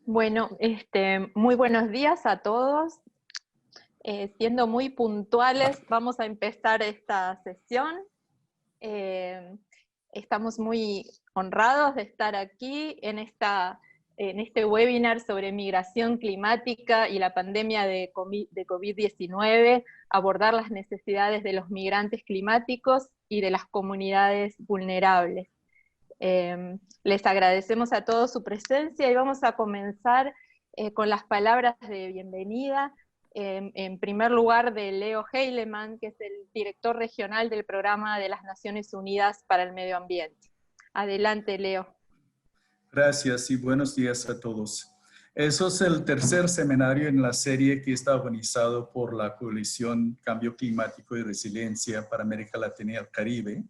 Bueno, muy buenos días a todos. Siendo muy puntuales, vamos a empezar esta sesión. Estamos muy honrados de estar aquí en este webinar sobre migración climática y la pandemia de COVID-19, abordar las necesidades de los migrantes climáticos y de las comunidades vulnerables. Les agradecemos a todos su presencia y vamos a comenzar con las palabras de bienvenida. En primer lugar, de Leo Heilemann, que es el director regional del Programa de las Naciones Unidas para el Medio Ambiente. Adelante, Leo. Gracias y buenos días a todos. Eso es el tercer seminario en la serie que está organizado por la Coalición Cambio Climático y Resiliencia para América Latina y el Caribe,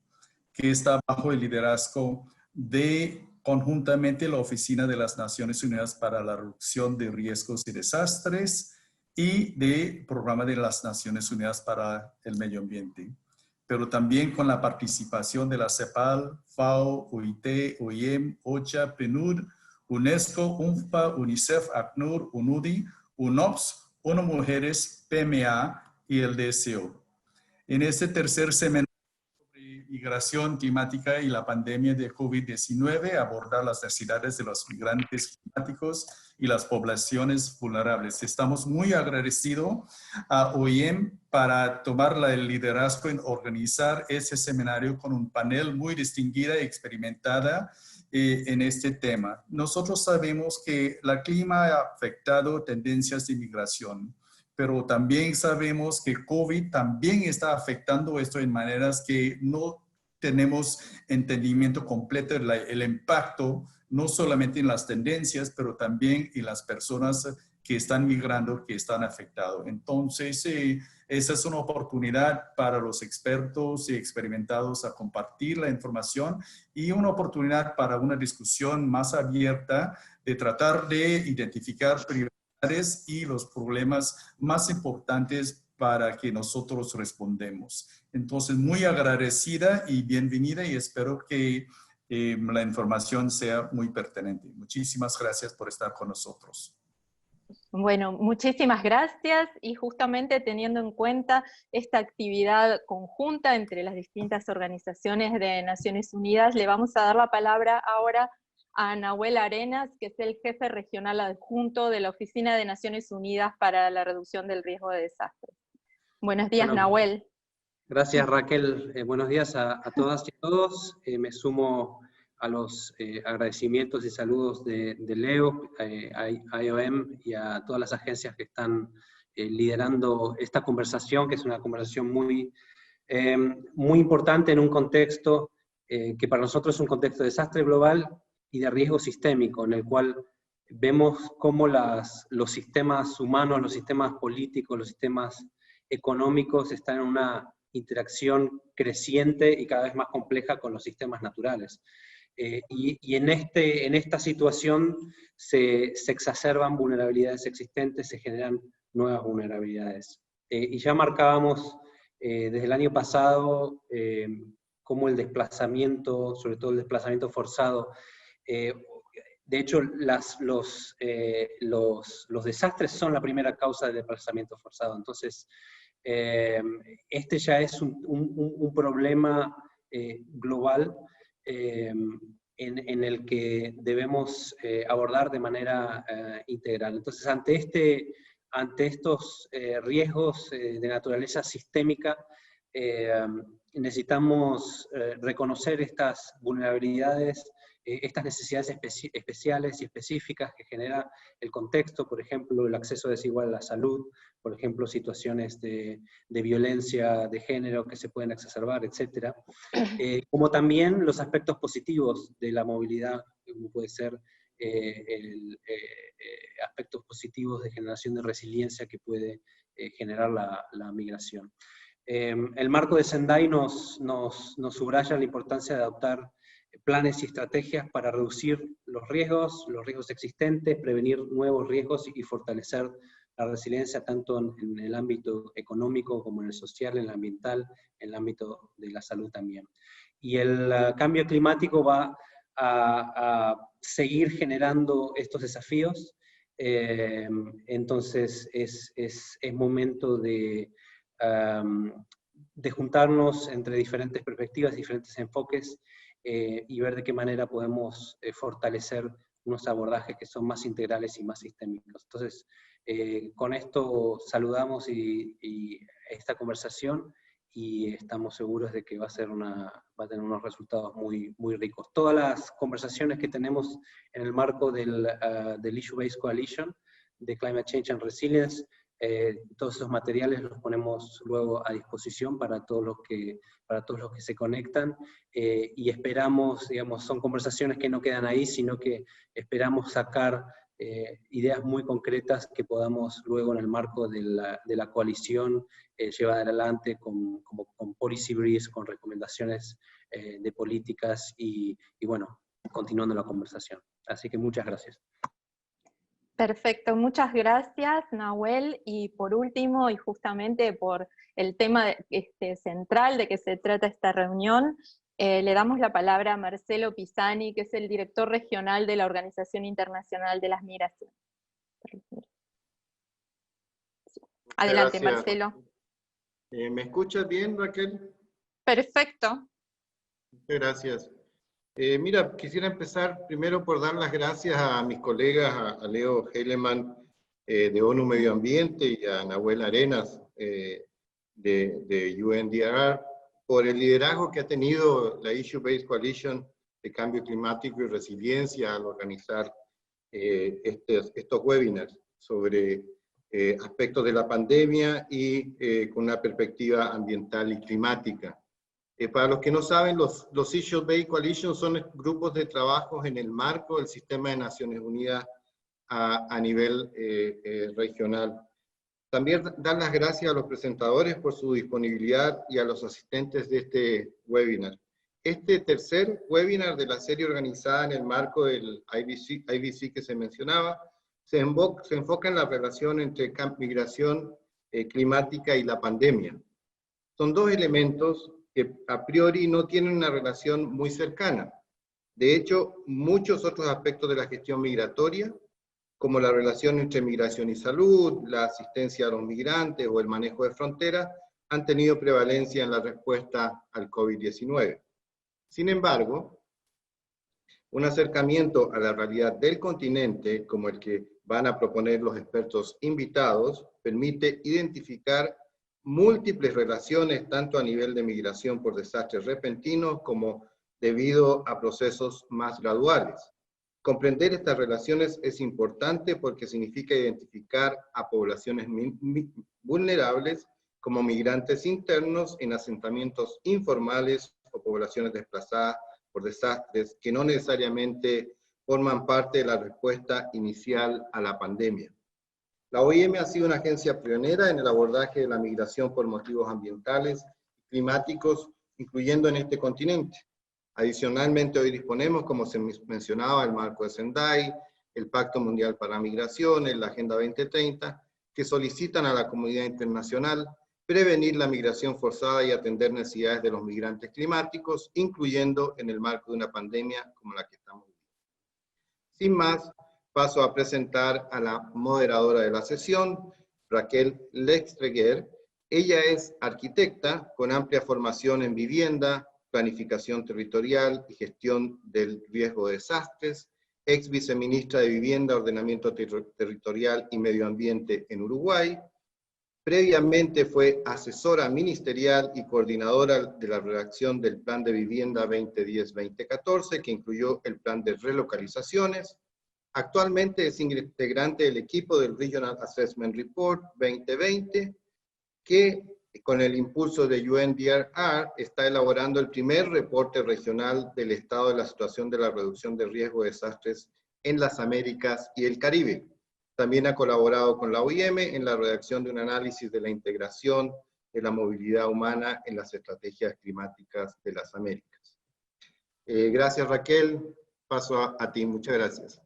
que está bajo el liderazgo de conjuntamente la Oficina de las Naciones Unidas para la Reducción de Riesgos y Desastres y del Programa de las Naciones Unidas para el Medio Ambiente, pero también con la participación de la CEPAL, FAO, OIT, OIM, OCHA, PNUD, UNESCO, UNFPA, UNICEF, ACNUR, UNUDI, UNOPS, ONU Mujeres, PMA y el DSO. En este tercer seminario sobre migración climática y la pandemia de COVID-19, abordar las necesidades de los migrantes climáticos y las poblaciones vulnerables. Estamos muy agradecidos a OIM para tomar el liderazgo en organizar ese seminario con un panel muy distinguida y experimentada en este tema. Nosotros sabemos que el clima ha afectado tendencias de migración, pero también sabemos que COVID también está afectando esto en maneras que no tenemos entendimiento completo del impacto, no solamente en las tendencias, pero también en las personas que están migrando, que están afectados. Entonces, esa es una oportunidad para los expertos y experimentados a compartir la información y una oportunidad para una discusión más abierta de tratar de identificar prioridades y los problemas más importantes para que nosotros respondemos. Entonces, muy agradecida y bienvenida y espero que la información sea muy pertinente. Muchísimas gracias por estar con nosotros. Bueno, muchísimas gracias y justamente teniendo en cuenta esta actividad conjunta entre las distintas organizaciones de Naciones Unidas, le vamos a dar la palabra ahora a Nahuel Arenas, que es el jefe regional adjunto de la Oficina de Naciones Unidas para la Reducción del Riesgo de Desastres. Buenos días, bueno, Nahuel. Gracias, Raquel. Buenos días a todas y a todos. Me sumo a los agradecimientos y saludos de Leo, a IOM y a todas las agencias que están liderando esta conversación, que es una conversación muy importante en un contexto que para nosotros es un contexto de desastre global y de riesgo sistémico, en el cual vemos cómo los sistemas humanos, los sistemas políticos, los sistemas económicos están en una interacción creciente y cada vez más compleja con los sistemas naturales. Y en esta situación se exacerban vulnerabilidades existentes, se generan nuevas vulnerabilidades. Y ya marcábamos desde el año pasado cómo el desplazamiento, sobre todo el desplazamiento forzado, de hecho los desastres son la primera causa del desplazamiento forzado. Entonces, este ya es un problema global en el que debemos abordar de manera integral. Entonces, ante estos riesgos de naturaleza sistémica, necesitamos reconocer estas vulnerabilidades, estas necesidades especiales y específicas que genera el contexto, por ejemplo, el acceso desigual a la salud, por ejemplo, situaciones de violencia de género que se pueden exacerbar, etc. Como también los aspectos positivos de la movilidad, como puede ser aspectos positivos de generación de resiliencia que puede generar la migración. El marco de Sendai nos subraya la importancia de adoptar planes y estrategias para reducir los riesgos existentes, prevenir nuevos riesgos y fortalecer la resiliencia tanto en el ámbito económico como en el social, en el ambiental, en el ámbito de la salud también. Y el cambio climático va a seguir generando estos desafíos Entonces es momento de juntarnos entre diferentes perspectivas, diferentes enfoques, y ver de qué manera podemos fortalecer unos abordajes que son más integrales y más sistémicos. Entonces, con esto saludamos y esta conversación, y estamos seguros de que va a tener unos resultados muy, muy ricos. Todas las conversaciones que tenemos en el marco del Issue Based Coalition, de Climate Change and Resilience, todos esos materiales los ponemos luego a disposición para todos los que se conectan, y esperamos, digamos, son conversaciones que no quedan ahí, sino que esperamos sacar ideas muy concretas que podamos luego en el marco de la coalición llevar adelante con policy briefs, con recomendaciones de políticas y bueno, continuando la conversación. Así que muchas gracias. Perfecto, muchas gracias, Nahuel. Y por último, y justamente por el tema central de que se trata esta reunión, le damos la palabra a Marcelo Pisani, que es el director regional de la Organización Internacional de las Migraciones. Adelante, gracias. Marcelo. ¿Me escuchas bien, Raquel? Perfecto. Muchas gracias. Mira, quisiera empezar primero por dar las gracias a mis colegas, a Leo Heleman de ONU Medio Ambiente y a Nahuel Arenas de UNDRR, por el liderazgo que ha tenido la Issue Based Coalition de Cambio Climático y Resiliencia al organizar estos webinars sobre aspectos de la pandemia y con una perspectiva ambiental y climática. Para los que no saben, los Issue Based Coalition son grupos de trabajo en el marco del Sistema de Naciones Unidas a nivel regional. También dar las gracias a los presentadores por su disponibilidad y a los asistentes de este webinar. Este tercer webinar de la serie organizada en el marco del IBC que se mencionaba, se enfoca en la relación entre migración climática y la pandemia. Son dos elementos que a priori no tienen una relación muy cercana. De hecho, muchos otros aspectos de la gestión migratoria, como la relación entre migración y salud, la asistencia a los migrantes o el manejo de fronteras, han tenido prevalencia en la respuesta al COVID-19. Sin embargo, un acercamiento a la realidad del continente, como el que van a proponer los expertos invitados, permite identificar múltiples relaciones, tanto a nivel de migración por desastres repentinos como debido a procesos más graduales. Comprender estas relaciones es importante porque significa identificar a poblaciones vulnerables como migrantes internos en asentamientos informales o poblaciones desplazadas por desastres que no necesariamente forman parte de la respuesta inicial a la pandemia. La OIM ha sido una agencia pionera en el abordaje de la migración por motivos ambientales y climáticos, incluyendo en este continente. Adicionalmente, hoy disponemos, como se mencionaba, el marco de Sendai, el Pacto Mundial para la Migración, la Agenda 2030, que solicitan a la comunidad internacional prevenir la migración forzada y atender necesidades de los migrantes climáticos, incluyendo en el marco de una pandemia como la que estamos viviendo. Sin más, paso a presentar a la moderadora de la sesión, Raquel Lextreguer. Ella es arquitecta con amplia formación en vivienda, planificación territorial y gestión del riesgo de desastres, ex viceministra de Vivienda, Ordenamiento Territorial y Medio Ambiente en Uruguay. Previamente fue asesora ministerial y coordinadora de la redacción del Plan de Vivienda 2010-2014, que incluyó el plan de relocalizaciones. Actualmente es integrante del equipo del Regional Assessment Report 2020, que con el impulso de UNDRR está elaborando el primer reporte regional del estado de la situación de la reducción de riesgo de desastres en las Américas y el Caribe. También ha colaborado con la OIM en la redacción de un análisis de la integración de la movilidad humana en las estrategias climáticas de las Américas. Gracias, Raquel. Paso a ti. Muchas gracias.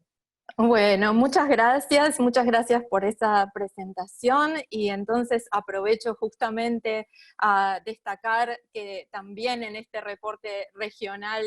Bueno, muchas gracias por esa presentación, y entonces aprovecho justamente a destacar que también en este reporte regional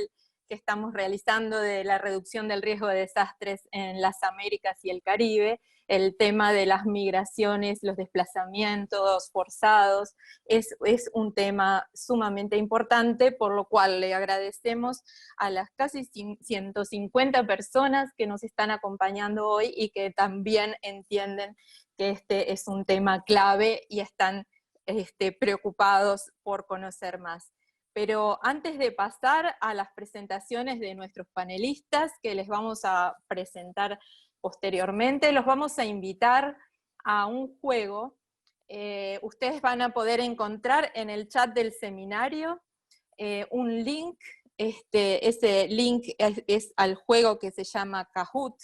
que estamos realizando de la reducción del riesgo de desastres en las Américas y el Caribe. El tema de las migraciones, los desplazamientos forzados, es un tema sumamente importante, por lo cual le agradecemos a las casi 150 personas que nos están acompañando hoy y que también entienden que este es un tema clave y están preocupados por conocer más. Pero antes de pasar a las presentaciones de nuestros panelistas, que les vamos a presentar posteriormente, los vamos a invitar a un juego. Ustedes van a poder encontrar en el chat del seminario un link. Ese link es al juego que se llama Kahoot,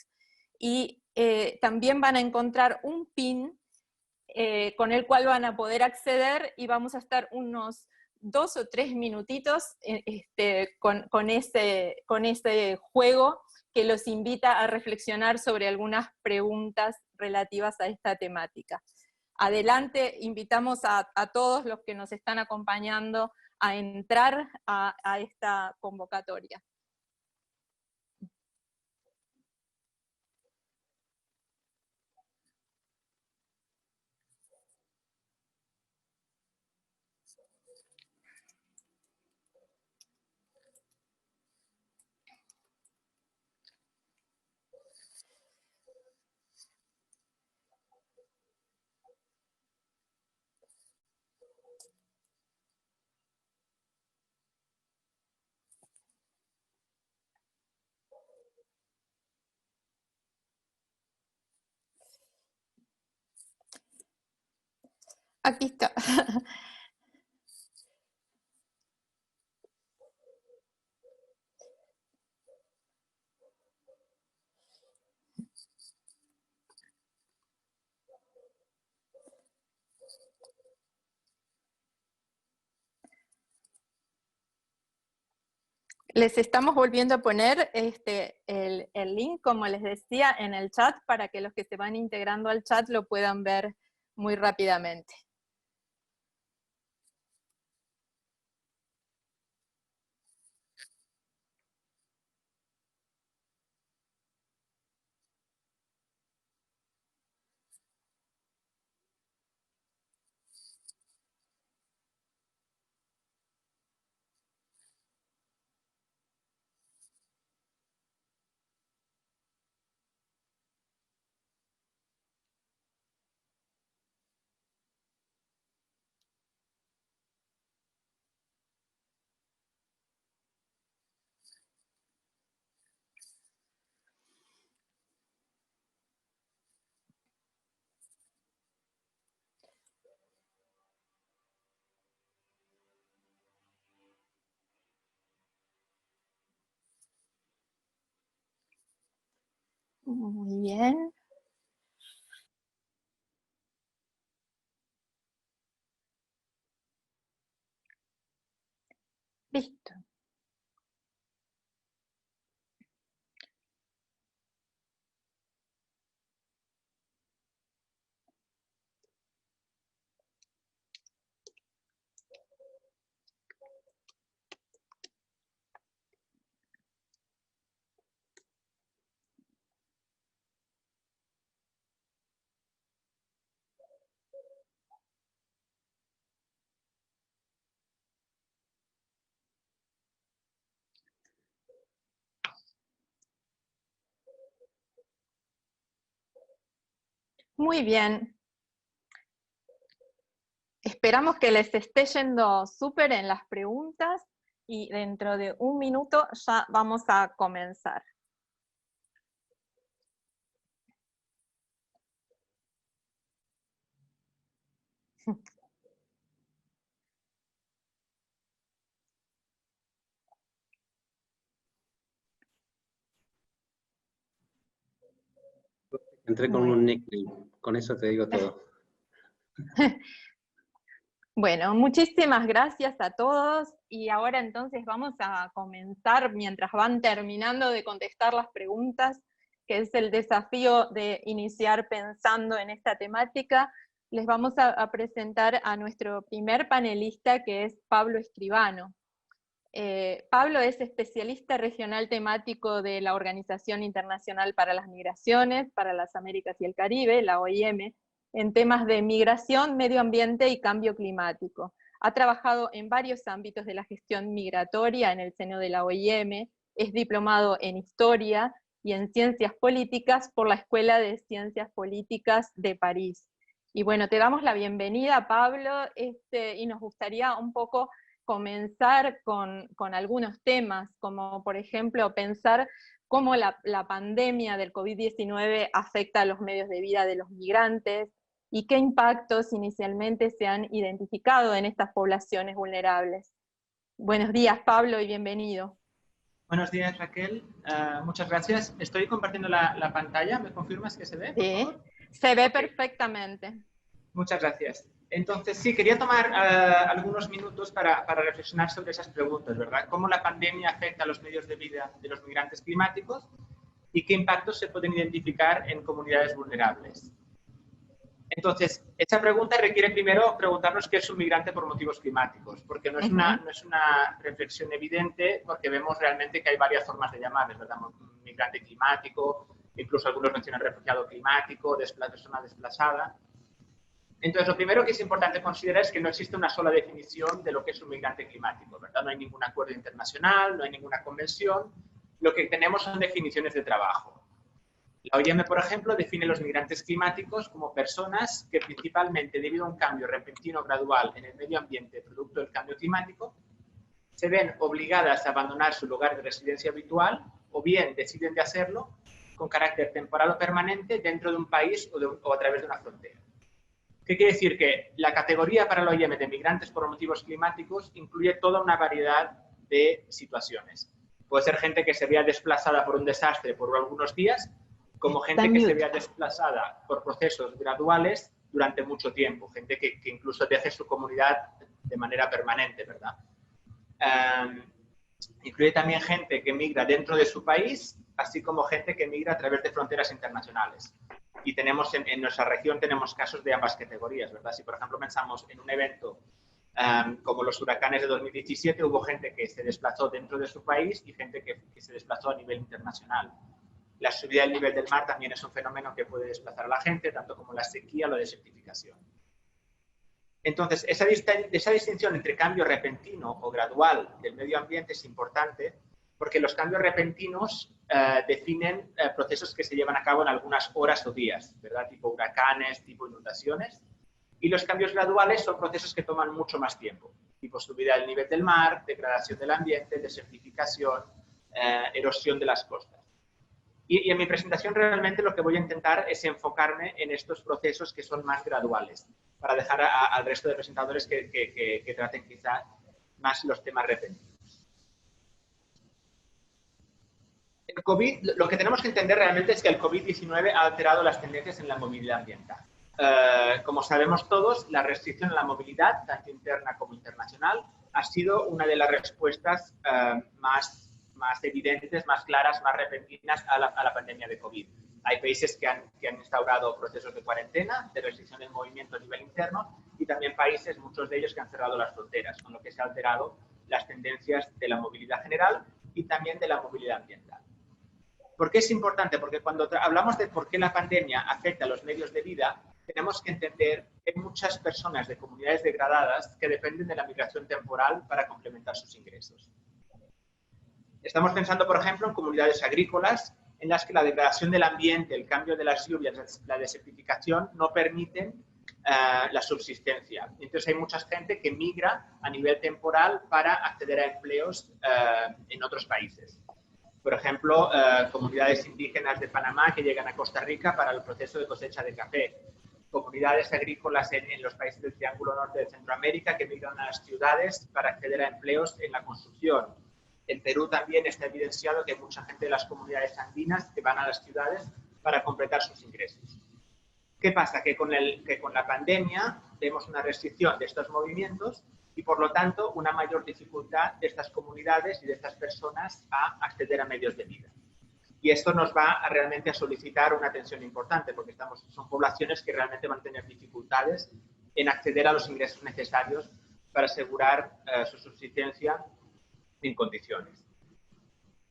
y también van a encontrar un pin con el cual van a poder acceder, y vamos a estar unos 2 o 3 minutitos con ese juego que los invita a reflexionar sobre algunas preguntas relativas a esta temática. Adelante, invitamos a todos los que nos están acompañando a entrar a esta convocatoria. Aquí está. Les estamos volviendo a poner el link, como les decía, en el chat, para que los que se van integrando al chat lo puedan ver muy rápidamente. Muy bien. Listo. Muy bien. Esperamos que les esté yendo súper en las preguntas, y dentro de un minuto ya vamos a comenzar. Entré con un nickname, con eso te digo todo. Bueno, muchísimas gracias a todos, y ahora entonces vamos a comenzar, mientras van terminando de contestar las preguntas, que es el desafío de iniciar pensando en esta temática. Les vamos a presentar a nuestro primer panelista, que es Pablo Escribano. Pablo es especialista regional temático de la Organización Internacional para las Migraciones, para las Américas y el Caribe, la OIM, en temas de migración, medio ambiente y cambio climático. Ha trabajado en varios ámbitos de la gestión migratoria en el seno de la OIM, es diplomado en Historia y en Ciencias Políticas por la Escuela de Ciencias Políticas de París. Y bueno, te damos la bienvenida, Pablo, y nos gustaría un poco comenzar con algunos temas, como por ejemplo pensar cómo la pandemia del COVID-19 afecta a los medios de vida de los migrantes y qué impactos inicialmente se han identificado en estas poblaciones vulnerables. Buenos días, Pablo, y bienvenido. Buenos días, Raquel. Muchas gracias. Estoy compartiendo la pantalla. ¿Me confirmas que se ve, por favor? Se ve perfectamente. Muchas gracias. Entonces, sí, quería tomar algunos minutos para reflexionar sobre esas preguntas, ¿verdad? ¿Cómo la pandemia afecta a los medios de vida de los migrantes climáticos y qué impactos se pueden identificar en comunidades vulnerables? Entonces, esa pregunta requiere primero preguntarnos qué es un migrante por motivos climáticos, porque no es una reflexión evidente, porque vemos realmente que hay varias formas de llamarles, ¿verdad? Migrante climático, incluso algunos mencionan refugiado climático, persona desplazada. Entonces, lo primero que es importante considerar es que no existe una sola definición de lo que es un migrante climático, ¿verdad? No hay ningún acuerdo internacional, no hay ninguna convención. Lo que tenemos son definiciones de trabajo. La OIM, por ejemplo, define los migrantes climáticos como personas que principalmente debido a un cambio repentino gradual en el medio ambiente producto del cambio climático, se ven obligadas a abandonar su lugar de residencia habitual o bien deciden de hacerlo con carácter temporal o permanente dentro de un país o a través de una frontera. ¿Qué quiere decir? Que la categoría para la OIM de migrantes por motivos climáticos incluye toda una variedad de situaciones. Puede ser gente que se vea desplazada por un desastre por algunos días, como gente que se vea desplazada por procesos graduales durante mucho tiempo, gente que incluso deje su comunidad de manera permanente, ¿verdad? Incluye también gente que migra dentro de su país, así como gente que migra a través de fronteras internacionales. Y tenemos en nuestra región tenemos casos de ambas categorías, ¿verdad? Si, por ejemplo, pensamos en un evento como los huracanes de 2017, hubo gente que se desplazó dentro de su país y gente que se desplazó a nivel internacional. La subida del nivel del mar también es un fenómeno que puede desplazar a la gente, tanto como la sequía o la desertificación. Entonces, esa distinción entre cambio repentino o gradual del medio ambiente es importante porque los cambios repentinos definen procesos que se llevan a cabo en algunas horas o días, ¿verdad? Tipo huracanes, tipo inundaciones. Y los cambios graduales son procesos que toman mucho más tiempo, tipo subida del nivel del mar, degradación del ambiente, desertificación, erosión de las costas. Y en mi presentación realmente lo que voy a intentar es enfocarme en estos procesos que son más graduales, para dejar al resto de presentadores que traten quizá más los temas repentinos. El COVID, lo que tenemos que entender realmente es que el COVID-19 ha alterado las tendencias en la movilidad ambiental. Como sabemos todos, la restricción a la movilidad, tanto interna como internacional, ha sido una de las respuestas más evidentes, más claras, más repentinas a la pandemia de COVID. Hay países que han instaurado procesos de cuarentena, de restricción del movimiento a nivel interno, y también países, muchos de ellos, que han cerrado las fronteras, con lo que se ha alterado las tendencias de la movilidad general y también de la movilidad ambiental. ¿Por qué es importante? Porque cuando hablamos de por qué la pandemia afecta a los medios de vida, tenemos que entender que hay muchas personas de comunidades degradadas que dependen de la migración temporal para complementar sus ingresos. Estamos pensando, por ejemplo, en comunidades agrícolas en las que la degradación del ambiente, el cambio de las lluvias, la desertificación no permiten la subsistencia. Entonces hay mucha gente que migra a nivel temporal para acceder a empleos en otros países. Por ejemplo, comunidades indígenas de Panamá que llegan a Costa Rica para el proceso de cosecha de café. Comunidades agrícolas en los países del Triángulo Norte de Centroamérica que migran a las ciudades para acceder a empleos en la construcción. En Perú también está evidenciado que hay mucha gente de las comunidades andinas que van a las ciudades para completar sus ingresos. ¿Qué pasa? Que con la pandemia vemos una restricción de estos movimientos y, por lo tanto, una mayor dificultad de estas comunidades y de estas personas a acceder a medios de vida. Y esto nos va realmente a solicitar una atención importante, porque son poblaciones que realmente van a tener dificultades en acceder a los ingresos necesarios para asegurar su subsistencia en condiciones.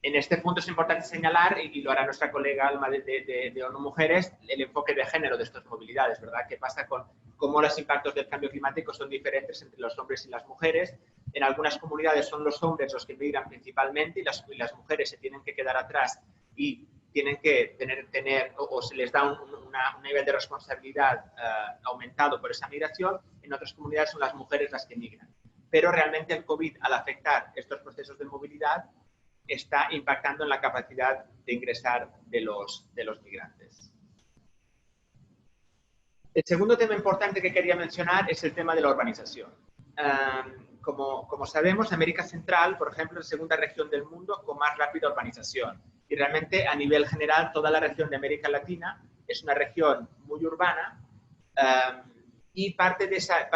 En este punto es importante señalar, y lo hará nuestra colega Alma de ONU Mujeres, el enfoque de género de estas movilidades, ¿verdad? ¿Qué pasa con cómo los impactos del cambio climático son diferentes entre los hombres y las mujeres? En algunas comunidades son los hombres los que migran principalmente y las mujeres se tienen que quedar atrás y tienen que tener o se les da un nivel de responsabilidad aumentado por esa migración. En otras comunidades son las mujeres las que migran. Pero realmente el COVID, al afectar estos procesos de movilidad, está impactando en la capacidad de ingresar de los migrantes. El segundo tema importante que quería mencionar es el tema de la urbanización. Como sabemos, América Central, por ejemplo, es la segunda región del mundo con más rápida urbanización. Y realmente, a nivel general, toda la región de América Latina es una región muy urbana y parte de esa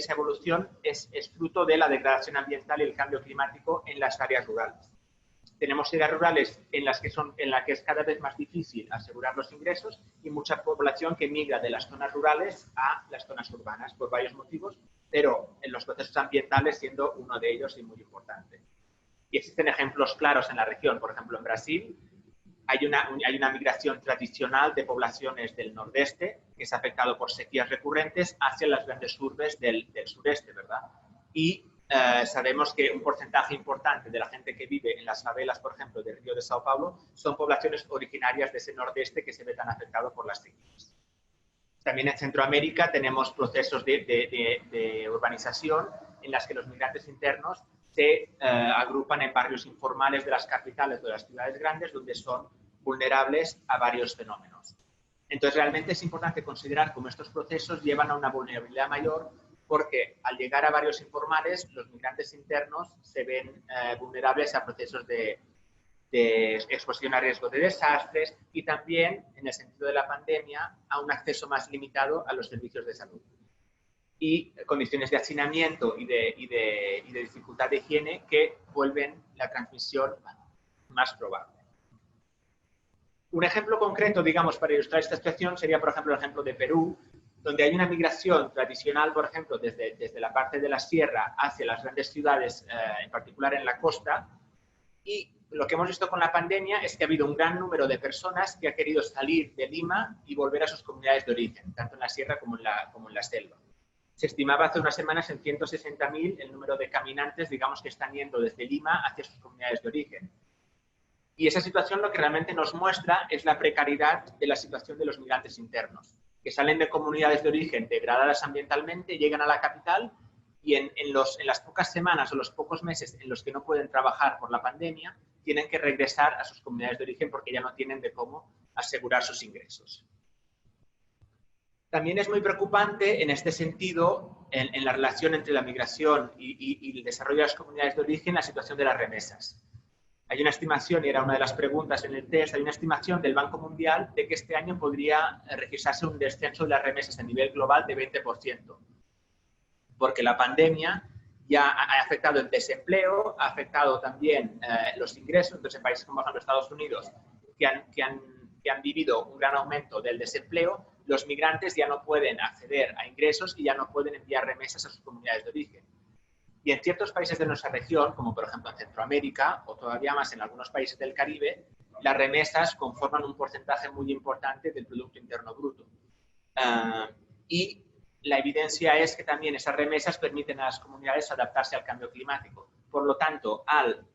evolución es fruto de la degradación ambiental y el cambio climático en las áreas rurales. Tenemos áreas rurales en las que es cada vez más difícil asegurar los ingresos y mucha población que migra de las zonas rurales a las zonas urbanas por varios motivos, pero en los procesos ambientales siendo uno de ellos y muy importante. Y existen ejemplos claros en la región. Por ejemplo, en Brasil hay una migración tradicional de poblaciones del nordeste que es afectado por sequías recurrentes hacia las grandes urbes del sureste, ¿verdad? Y sabemos que un porcentaje importante de la gente que vive en las favelas, por ejemplo, del Río de Sao Paulo, son poblaciones originarias de ese nordeste que se ve tan afectado por las sequías. También en Centroamérica tenemos procesos de urbanización en las que los migrantes internos se agrupan en barrios informales de las capitales o de las ciudades grandes donde son vulnerables a varios fenómenos. Entonces, realmente es importante considerar cómo estos procesos llevan a una vulnerabilidad mayor porque al llegar a barrios informales, los migrantes internos se ven vulnerables a procesos de exposición a riesgo de desastres y también, en el sentido de la pandemia, a un acceso más limitado a los servicios de salud. Y condiciones de hacinamiento y de dificultad de higiene que vuelven la transmisión más probable. Un ejemplo concreto, digamos, para ilustrar esta situación sería, por ejemplo, el ejemplo de Perú, donde hay una migración tradicional, por ejemplo, desde la parte de la sierra hacia las grandes ciudades, en particular en la costa, y lo que hemos visto con la pandemia es que ha habido un gran número de personas que ha querido salir de Lima y volver a sus comunidades de origen, tanto en la sierra como en la selva. Se estimaba hace unas semanas en 160.000 el número de caminantes, digamos, que están yendo desde Lima hacia sus comunidades de origen. Y esa situación lo que realmente nos muestra es la precariedad de la situación de los migrantes internos, que salen de comunidades de origen degradadas ambientalmente, llegan a la capital y en las pocas semanas o los pocos meses en los que no pueden trabajar por la pandemia, tienen que regresar a sus comunidades de origen porque ya no tienen de cómo asegurar sus ingresos. También es muy preocupante en este sentido, en la relación entre la migración y el desarrollo de las comunidades de origen, la situación de las remesas. Hay una estimación, y era una de las preguntas en el test, hay una estimación del Banco Mundial de que este año podría registrarse un descenso de las remesas a nivel global de 20%, porque la pandemia ya ha afectado el desempleo, ha afectado también los ingresos. Entonces, en países como por ejemplo Estados Unidos, que han vivido un gran aumento del desempleo, los migrantes ya no pueden acceder a ingresos y ya no pueden enviar remesas a sus comunidades de origen. Y en ciertos países de nuestra región, como por ejemplo en Centroamérica o todavía más en algunos países del Caribe, las remesas conforman un porcentaje muy importante del Producto Interno Bruto. Y la evidencia es que también esas remesas permiten a las comunidades adaptarse al cambio climático. Por lo tanto,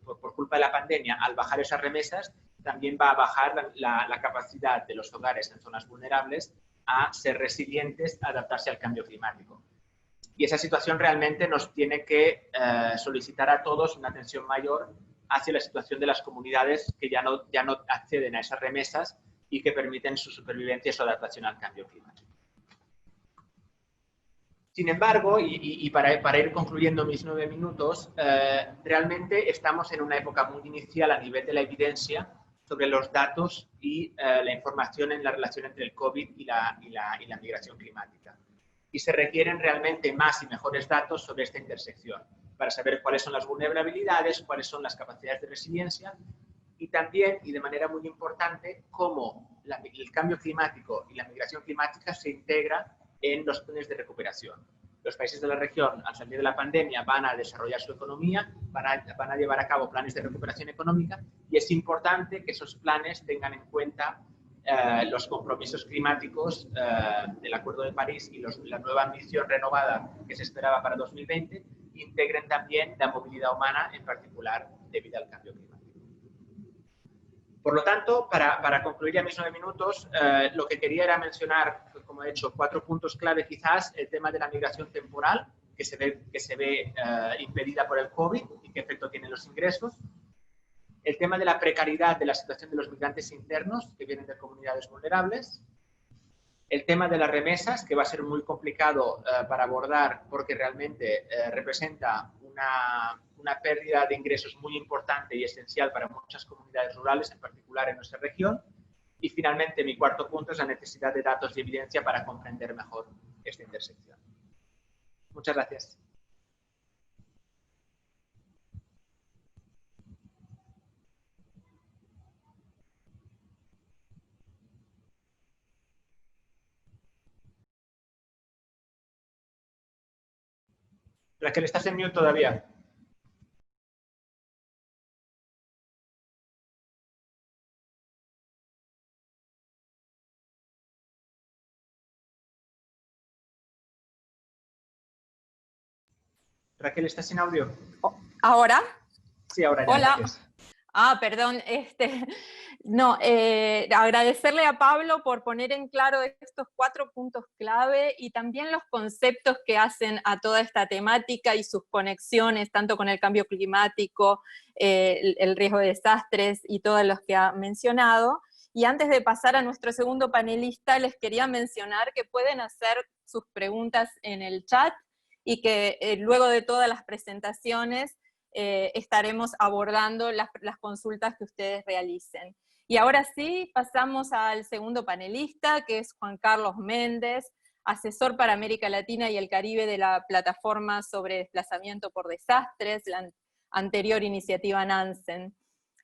por culpa de la pandemia, al bajar esas remesas, también va a bajar la capacidad de los hogares en zonas vulnerables a ser resilientes, a adaptarse al cambio climático. Y esa situación realmente nos tiene que solicitar a todos una atención mayor hacia la situación de las comunidades que ya no acceden a esas remesas y que permiten su supervivencia y su adaptación al cambio climático. Sin embargo, y para ir concluyendo mis 9 minutos, realmente estamos en una época muy inicial a nivel de la evidencia sobre los datos y la información en la relación entre el COVID y la migración climática. Y se requieren realmente más y mejores datos sobre esta intersección para saber cuáles son las vulnerabilidades, cuáles son las capacidades de resiliencia y también, y de manera muy importante, cómo el cambio climático y la migración climática se integra en los planes de recuperación. Los países de la región, al salir de la pandemia, van a desarrollar su economía, van a llevar a cabo planes de recuperación económica, y es importante que esos planes tengan en cuenta los compromisos climáticos del Acuerdo de París y la nueva ambición renovada que se esperaba para 2020, integren también la movilidad humana, en particular debido al cambio climático. Por lo tanto, para concluir ya mis 9 minutos, lo que quería era mencionar, como he hecho, 4 puntos clave quizás: el tema de la migración temporal, que se ve impedida por el COVID y qué efecto tienen los ingresos; el tema de la precariedad de la situación de los migrantes internos que vienen de comunidades vulnerables; el tema de las remesas, que va a ser muy complicado para abordar porque realmente representa una pérdida de ingresos muy importante y esencial para muchas comunidades rurales, en particular en nuestra región; y finalmente mi cuarto punto es la necesidad de datos y evidencia para comprender mejor esta intersección. Muchas gracias. Raquel, estás en mute todavía. Raquel, ¿estás sin audio? ¿Ahora? Sí, ahora ya. Hola. Gracias. Perdón, no, agradecerle a Pablo por poner en claro estos 4 puntos clave y también los conceptos que hacen a toda esta temática y sus conexiones, tanto con el cambio climático, el riesgo de desastres y todos los que ha mencionado. Y antes de pasar a nuestro segundo panelista, les quería mencionar que pueden hacer sus preguntas en el chat y que luego de todas las presentaciones estaremos abordando las consultas que ustedes realicen. Y ahora sí, pasamos al segundo panelista, que es Juan Carlos Méndez, asesor para América Latina y el Caribe de la Plataforma sobre Desplazamiento por Desastres, la anterior iniciativa Nansen.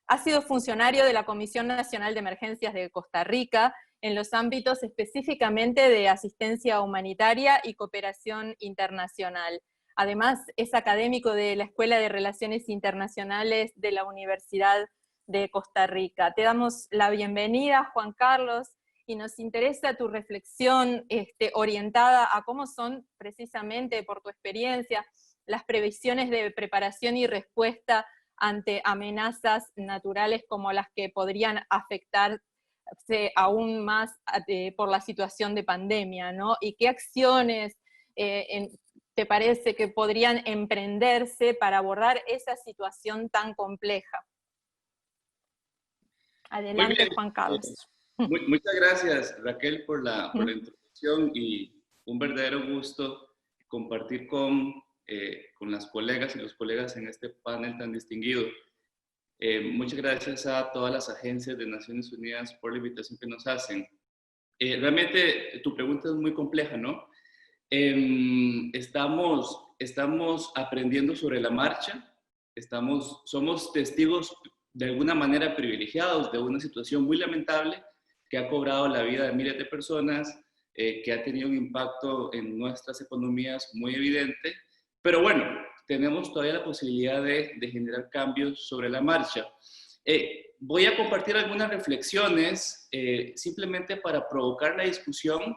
Ha sido funcionario de la Comisión Nacional de Emergencias de Costa Rica, en los ámbitos específicamente de asistencia humanitaria y cooperación internacional. Además, es académico de la Escuela de Relaciones Internacionales de la Universidad de Costa Rica. Te damos la bienvenida, Juan Carlos, y nos interesa tu reflexión orientada a cómo son, precisamente por tu experiencia, las previsiones de preparación y respuesta ante amenazas naturales como las que podrían afectarse aún más por la situación de pandemia, ¿no? Y qué acciones ¿te parece que podrían emprenderse para abordar esa situación tan compleja? Adelante, Juan Carlos. Muchas gracias, Raquel, por la introducción, y un verdadero gusto compartir con las colegas y los colegas en este panel tan distinguido. Muchas gracias a todas las agencias de Naciones Unidas por la invitación que nos hacen. Realmente tu pregunta es muy compleja, ¿no? Estamos aprendiendo sobre la marcha, somos testigos de alguna manera privilegiados de una situación muy lamentable que ha cobrado la vida de miles de personas, que ha tenido un impacto en nuestras economías muy evidente, pero bueno, tenemos todavía la posibilidad de generar cambios sobre la marcha. Voy a compartir algunas reflexiones simplemente para provocar la discusión.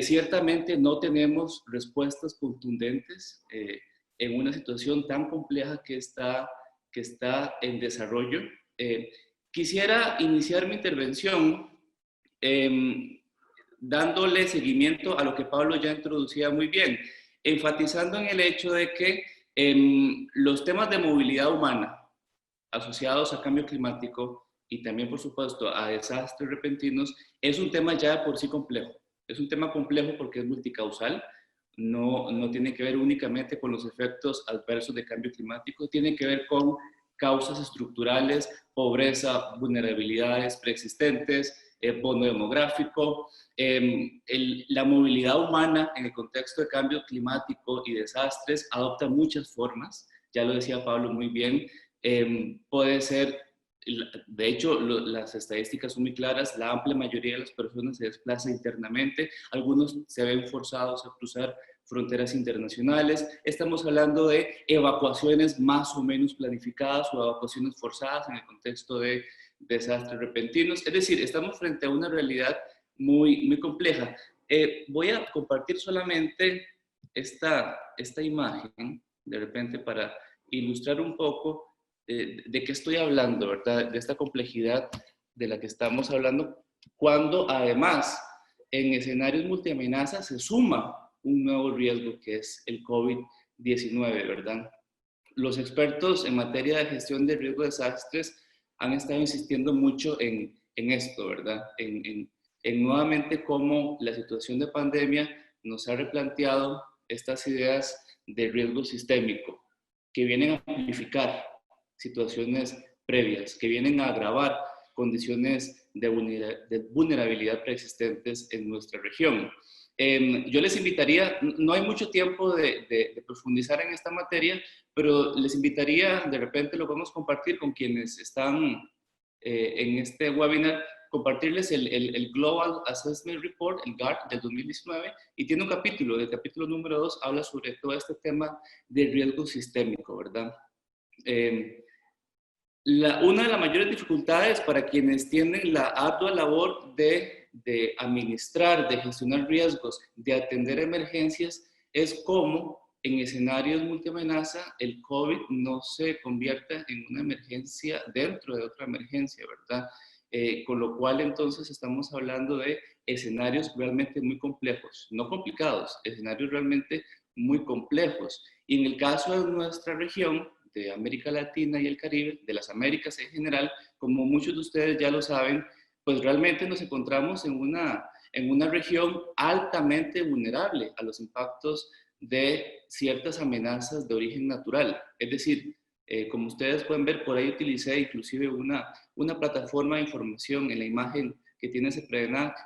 Ciertamente no tenemos respuestas contundentes en una situación tan compleja que está en desarrollo. Quisiera iniciar mi intervención dándole seguimiento a lo que Pablo ya introducía muy bien, enfatizando en el hecho de que los temas de movilidad humana asociados a cambio climático y también, por supuesto, a desastres repentinos, es un tema ya de por sí complejo. Es un tema complejo porque es multicausal, no tiene que ver únicamente con los efectos adversos de cambio climático, tiene que ver con causas estructurales, pobreza, vulnerabilidades preexistentes, bono demográfico, la movilidad humana en el contexto de cambio climático y desastres adopta muchas formas, ya lo decía Pablo muy bien, puede ser, de hecho las estadísticas son muy claras, la amplia mayoría de las personas se desplaza internamente, algunos se ven forzados a cruzar fronteras internacionales, estamos hablando de evacuaciones más o menos planificadas o evacuaciones forzadas en el contexto de desastres repentinos. Es decir, estamos frente a una realidad muy compleja. Voy a compartir solamente esta imagen, de repente, para ilustrar un poco de qué estoy hablando, ¿verdad? De esta complejidad de la que estamos hablando, cuando además en escenarios multiamenaza se suma un nuevo riesgo que es el COVID-19, ¿verdad? Los expertos en materia de gestión de riesgo de desastres han estado insistiendo mucho en esto, ¿verdad? En nuevamente cómo la situación de pandemia nos ha replanteado estas ideas de riesgo sistémico, que vienen a amplificar situaciones previas, que vienen a agravar condiciones de vulnerabilidad preexistentes en nuestra región. Yo les invitaría, no hay mucho tiempo de profundizar en esta materia, pero les invitaría, de repente lo podemos compartir con quienes están en este webinar, compartirles el Global Assessment Report, el GARD del 2019, y tiene un capítulo, el capítulo número 2, habla sobre todo este tema de riesgo sistémico, ¿verdad? Una de las mayores dificultades para quienes tienen la ardua labor de administrar, de gestionar riesgos, de atender emergencias, es cómo en escenarios multiamenaza el COVID no se convierta en una emergencia dentro de otra emergencia, ¿verdad? Con lo cual entonces estamos hablando de escenarios realmente muy complejos, no complicados, escenarios realmente muy complejos. Y en el caso de nuestra región, de América Latina y el Caribe, de las Américas en general, como muchos de ustedes ya lo saben, pues realmente nos encontramos en una región altamente vulnerable a los impactos de ciertas amenazas de origen natural. Es decir, como ustedes pueden ver, por ahí utilicé inclusive una plataforma de información en la imagen que tiene CEPREDENAC,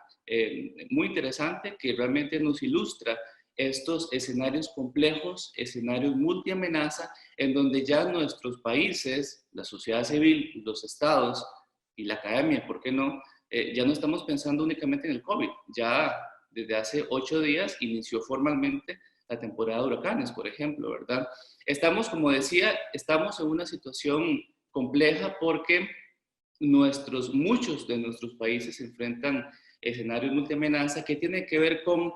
muy interesante, que realmente nos ilustra estos escenarios complejos, escenarios multiamenaza, en donde ya nuestros países, la sociedad civil, los estados y la academia, ¿por qué no? Ya no estamos pensando únicamente en el COVID. Ya desde hace 8 días inició formalmente la temporada de huracanes, por ejemplo, ¿verdad? Estamos, como decía, estamos en una situación compleja porque muchos de nuestros países se enfrentan escenarios multiamenaza que tienen que ver con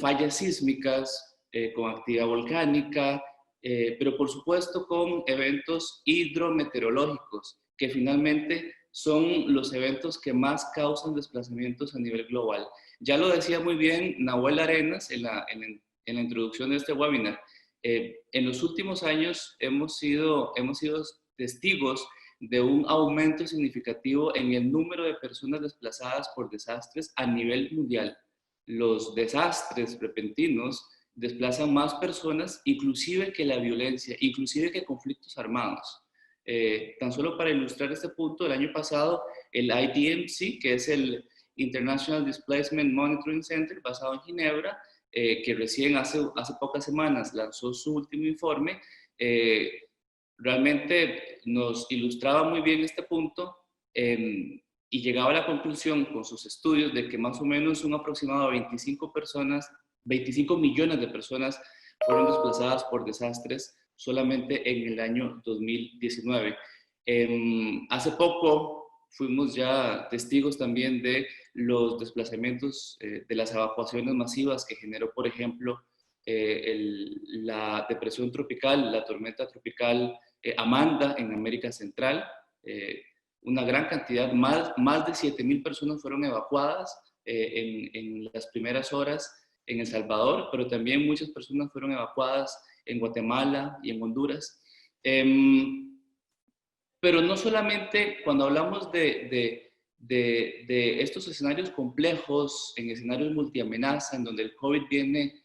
fallas sísmicas, con actividad volcánica, pero por supuesto con eventos hidrometeorológicos, que finalmente son los eventos que más causan desplazamientos a nivel global. Ya lo decía muy bien Nahuel Arenas en la introducción de este webinar. En los últimos años hemos sido testigos de un aumento significativo en el número de personas desplazadas por desastres a nivel mundial. Los desastres repentinos desplazan más personas, inclusive que la violencia, inclusive que conflictos armados. Tan solo para ilustrar este punto, el año pasado el IDMC, que es el International Displacement Monitoring Center, basado en Ginebra, que recién hace pocas semanas lanzó su último informe, realmente nos ilustraba muy bien este punto y llegaba a la conclusión con sus estudios de que más o menos un aproximado de 25 millones de personas fueron desplazadas por desastres solamente en el año 2019. Hace poco fuimos ya testigos también de los desplazamientos, de las evacuaciones masivas que generó, por ejemplo, la depresión tropical, la tormenta tropical Amanda en América Central. Una gran cantidad, más de 7,000 personas fueron evacuadas en las primeras horas en El Salvador, pero también muchas personas fueron evacuadas en Guatemala y en Honduras. Pero no solamente cuando hablamos de estos escenarios complejos, en escenarios multiamenaza, en donde el COVID viene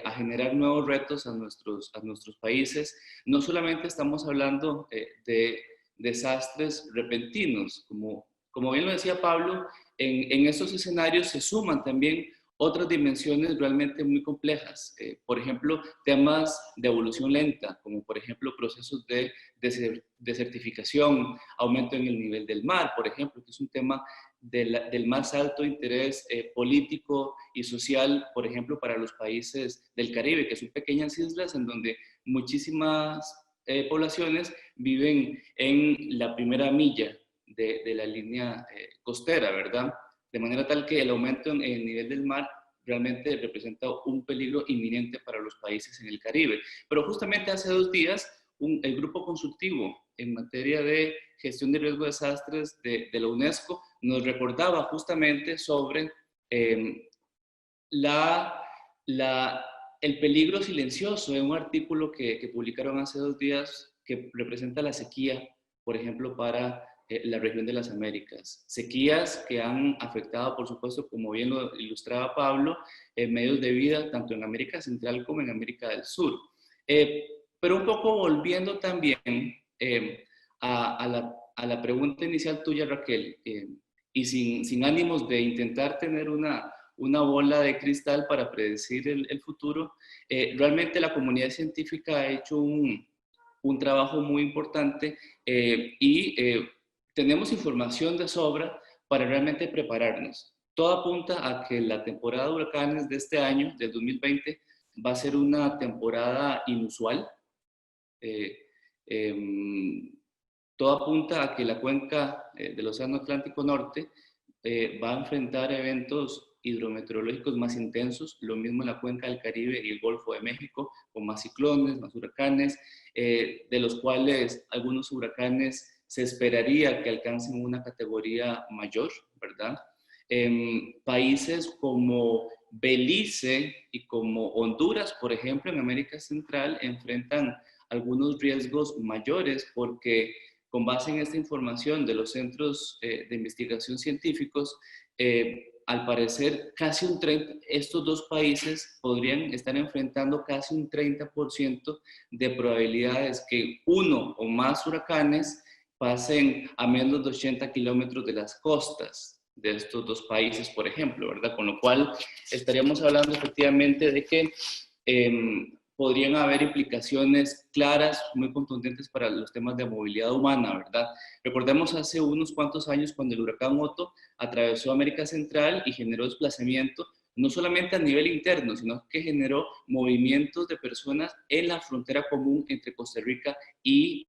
a generar nuevos retos a nuestros países, no solamente estamos hablando de desastres repentinos, como bien lo decía Pablo, en estos escenarios se suman también otras dimensiones realmente muy complejas. Por ejemplo, temas de evolución lenta, como por ejemplo procesos de desertificación, aumento en el nivel del mar, por ejemplo, que es un tema del más alto interés político y social, por ejemplo, para los países del Caribe, que son pequeñas islas en donde muchísimas poblaciones viven en la primera milla de la línea costera, ¿verdad? De manera tal que el aumento en el nivel del mar realmente representa un peligro inminente para los países en el Caribe. Pero justamente hace 2 días, el grupo consultivo en materia de gestión de riesgo de desastres de la UNESCO nos recordaba justamente sobre el peligro silencioso en un artículo que publicaron hace 2 días que representa la sequía, por ejemplo, para la región de las Américas. Sequías que han afectado, por supuesto, como bien lo ilustraba Pablo, medios de vida tanto en América Central como en América del Sur. Pero un poco volviendo también a la pregunta inicial tuya, Raquel, y sin ánimos de intentar tener una bola de cristal para predecir el futuro, realmente la comunidad científica ha hecho un trabajo muy importante y tenemos información de sobra para realmente prepararnos. Todo apunta a que la temporada de huracanes de este año, del 2020, va a ser una temporada inusual. Todo apunta a que la cuenca del Océano Atlántico Norte va a enfrentar eventos hidrometeorológicos más intensos, lo mismo en la cuenca del Caribe y el Golfo de México, con más ciclones, más huracanes, de los cuales algunos huracanes se esperaría que alcancen una categoría mayor, ¿verdad? Países como Belice y como Honduras, por ejemplo, en América Central, enfrentan algunos riesgos mayores porque con base en esta información de los centros de investigación científicos, al parecer estos 2 países podrían estar enfrentando casi un 30% de probabilidades que uno o más huracanes pasen a menos de 80 kilómetros de las costas de estos 2 países, por ejemplo, ¿verdad? Con lo cual estaríamos hablando efectivamente de que podrían haber implicaciones claras, muy contundentes para los temas de movilidad humana, ¿verdad? Recordemos hace unos cuantos años cuando el huracán Otto atravesó América Central y generó desplazamiento, no solamente a nivel interno, sino que generó movimientos de personas en la frontera común entre Costa Rica y,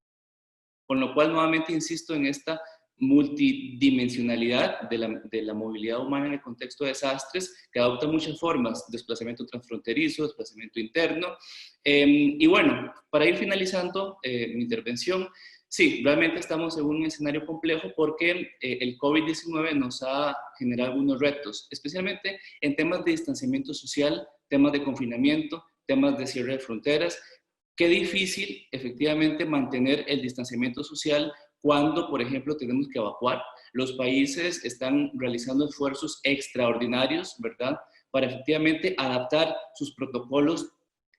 con lo cual nuevamente insisto en esta multidimensionalidad de la movilidad humana en el contexto de desastres, que adopta muchas formas: desplazamiento transfronterizo, desplazamiento interno. Y bueno, para ir finalizando mi intervención, sí, realmente estamos en un escenario complejo porque el COVID-19 nos ha generado algunos retos, especialmente en temas de distanciamiento social, temas de confinamiento, temas de cierre de fronteras. Qué difícil efectivamente mantener el distanciamiento social cuando, por ejemplo, tenemos que evacuar. Los países están realizando esfuerzos extraordinarios, ¿verdad?, para efectivamente adaptar sus protocolos,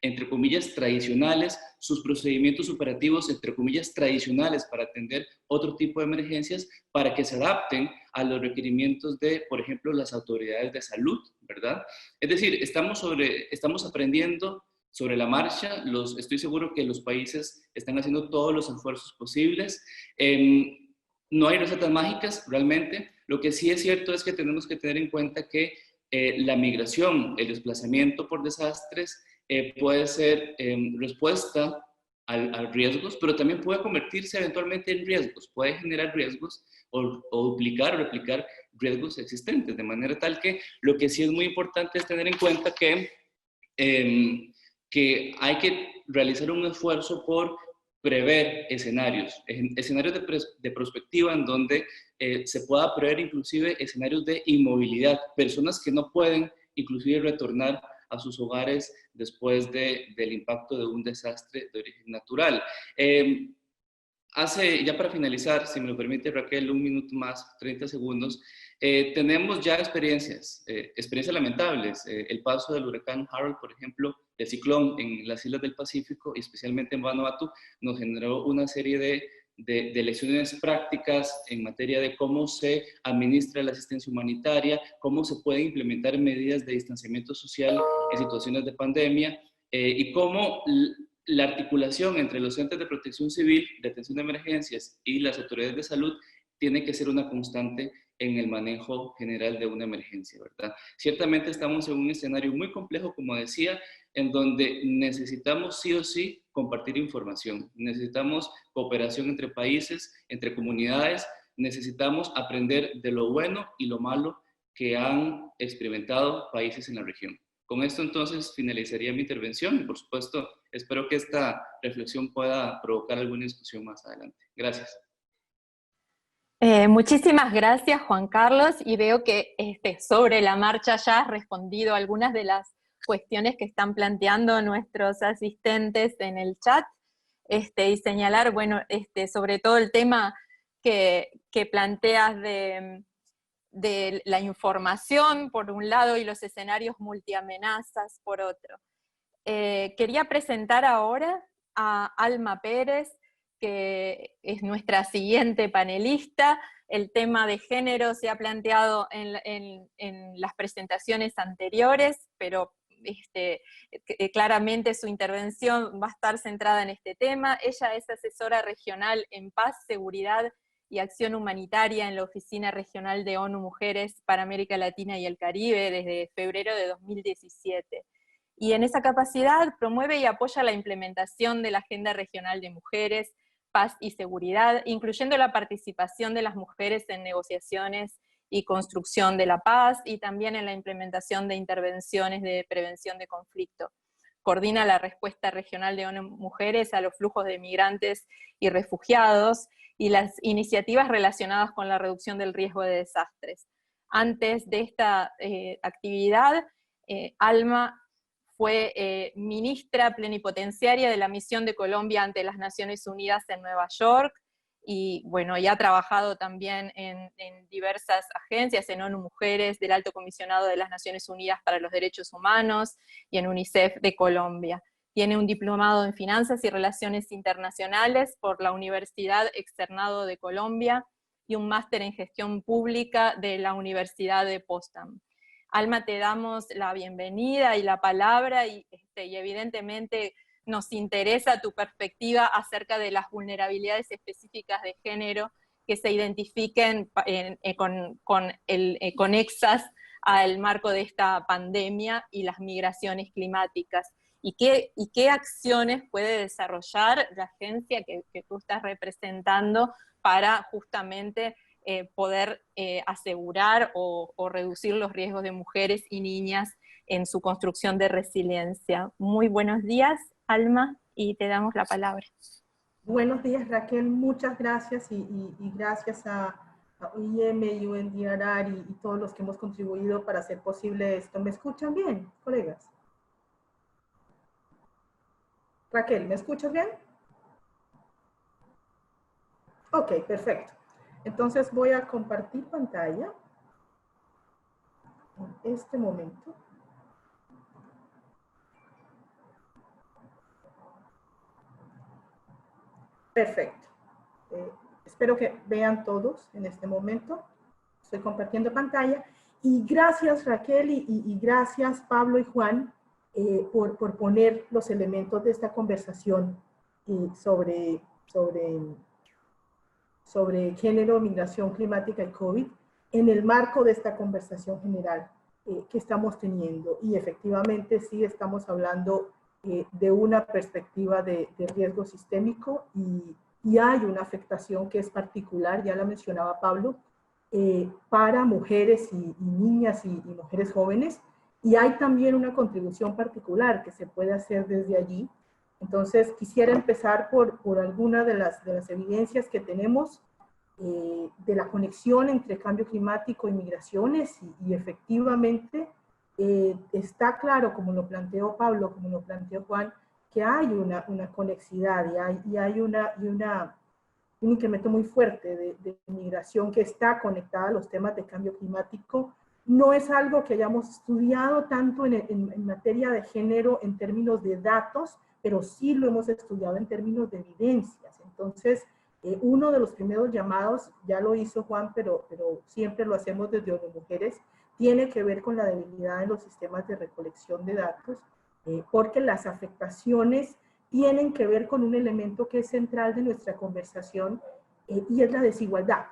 entre comillas, tradicionales, sus procedimientos operativos, entre comillas, tradicionales para atender otro tipo de emergencias, para que se adapten a los requerimientos de, por ejemplo, las autoridades de salud, ¿verdad? Es decir, estamos aprendiendo sobre la marcha. Estoy seguro que los países están haciendo todos los esfuerzos posibles. No hay recetas mágicas realmente. Lo que sí es cierto es que tenemos que tener en cuenta que la migración, el desplazamiento por desastres puede ser respuesta a riesgos, pero también puede convertirse eventualmente en riesgos, puede generar riesgos o duplicar o replicar riesgos existentes, de manera tal que lo que sí es muy importante es tener en cuenta que hay que realizar un esfuerzo por prever escenarios de perspectiva en donde se pueda prever inclusive escenarios de inmovilidad, personas que no pueden inclusive retornar a sus hogares después del impacto de un desastre de origen natural. Ya para finalizar, si me lo permite Raquel, un minuto más, 30 segundos, tenemos ya experiencias lamentables. El paso del huracán Harold, por ejemplo, el ciclón en las islas del Pacífico, y especialmente en Vanuatu, nos generó una serie de lecciones prácticas en materia de cómo se administra la asistencia humanitaria, cómo se pueden implementar medidas de distanciamiento social en situaciones de pandemia, y cómo la articulación entre los entes de protección civil, de atención de emergencias y las autoridades de salud tiene que ser una constante en el manejo general de una emergencia, ¿verdad? Ciertamente estamos en un escenario muy complejo, como decía, en donde necesitamos sí o sí compartir información, necesitamos cooperación entre países, entre comunidades, necesitamos aprender de lo bueno y lo malo que han experimentado países en la región. Con esto entonces finalizaría mi intervención y por supuesto espero que esta reflexión pueda provocar alguna discusión más adelante. Gracias. Muchísimas gracias, Juan Carlos, y veo que sobre la marcha ya has respondido a algunas de las cuestiones que están planteando nuestros asistentes en el chat, y señalar, bueno, sobre todo el tema que planteas de la información, por un lado, y los escenarios multiamenazas, por otro. Quería presentar ahora a Alma Pérez, que es nuestra siguiente panelista. El tema de género se ha planteado en las presentaciones anteriores, pero claramente su intervención va a estar centrada en este tema. Ella es asesora regional en paz, seguridad y acción humanitaria en la Oficina Regional de ONU Mujeres para América Latina y el Caribe desde febrero de 2017. Y en esa capacidad promueve y apoya la implementación de la Agenda Regional de Mujeres, Paz y Seguridad, incluyendo la participación de las mujeres en negociaciones y construcción de la paz, y también en la implementación de intervenciones de prevención de conflicto. Coordina la respuesta regional de ONU Mujeres a los flujos de migrantes y refugiados, y las iniciativas relacionadas con la reducción del riesgo de desastres. Antes de esta actividad, Alma fue ministra plenipotenciaria de la Misión de Colombia ante las Naciones Unidas en Nueva York, y bueno, ya ha trabajado también en diversas agencias, en ONU Mujeres, del Alto Comisionado de las Naciones Unidas para los Derechos Humanos, y en UNICEF de Colombia. Tiene un diplomado en Finanzas y Relaciones Internacionales por la Universidad Externado de Colombia, y un máster en Gestión Pública de la Universidad de Potsdam. Alma, te damos la bienvenida y la palabra, y evidentemente nos interesa tu perspectiva acerca de las vulnerabilidades específicas de género que se identifiquen conexas al marco de esta pandemia y las migraciones climáticas. ¿Y qué acciones puede desarrollar la agencia que tú estás representando para justamente poder asegurar o reducir los riesgos de mujeres y niñas en su construcción de resiliencia? Muy buenos días, Alma, y te damos la palabra. Buenos días, Raquel, muchas gracias, y gracias a OIM y UNDRR y todos los que hemos contribuido para hacer posible esto. ¿Me escuchan bien, colegas? Raquel, ¿me escuchas bien? Ok, perfecto. Entonces voy a compartir pantalla en este momento. Perfecto. Espero que vean todos en este momento. Estoy compartiendo pantalla. Y gracias, Raquel, y gracias, Pablo y Juan, por poner los elementos de esta conversación sobre género, migración climática y COVID en el marco de esta conversación general que estamos teniendo. Y efectivamente sí estamos hablando de una perspectiva de riesgo sistémico, y hay una afectación que es particular, ya la mencionaba Pablo, para mujeres y niñas y mujeres jóvenes, y hay también una contribución particular que se puede hacer desde allí. Entonces quisiera empezar por alguna de las evidencias que tenemos de la conexión entre cambio climático y migraciones, y efectivamente está claro, como lo planteó Pablo, como lo planteó Juan, que hay una conexidad y hay un incremento muy fuerte de migración que está conectada a los temas de cambio climático. No es algo que hayamos estudiado tanto en materia de género en términos de datos, pero sí lo hemos estudiado en términos de evidencias. Entonces, uno de los primeros llamados, ya lo hizo Juan, pero siempre lo hacemos desde ONU Mujeres, tiene que ver con la debilidad en los sistemas de recolección de datos, porque las afectaciones tienen que ver con un elemento que es central de nuestra conversación, y es la desigualdad.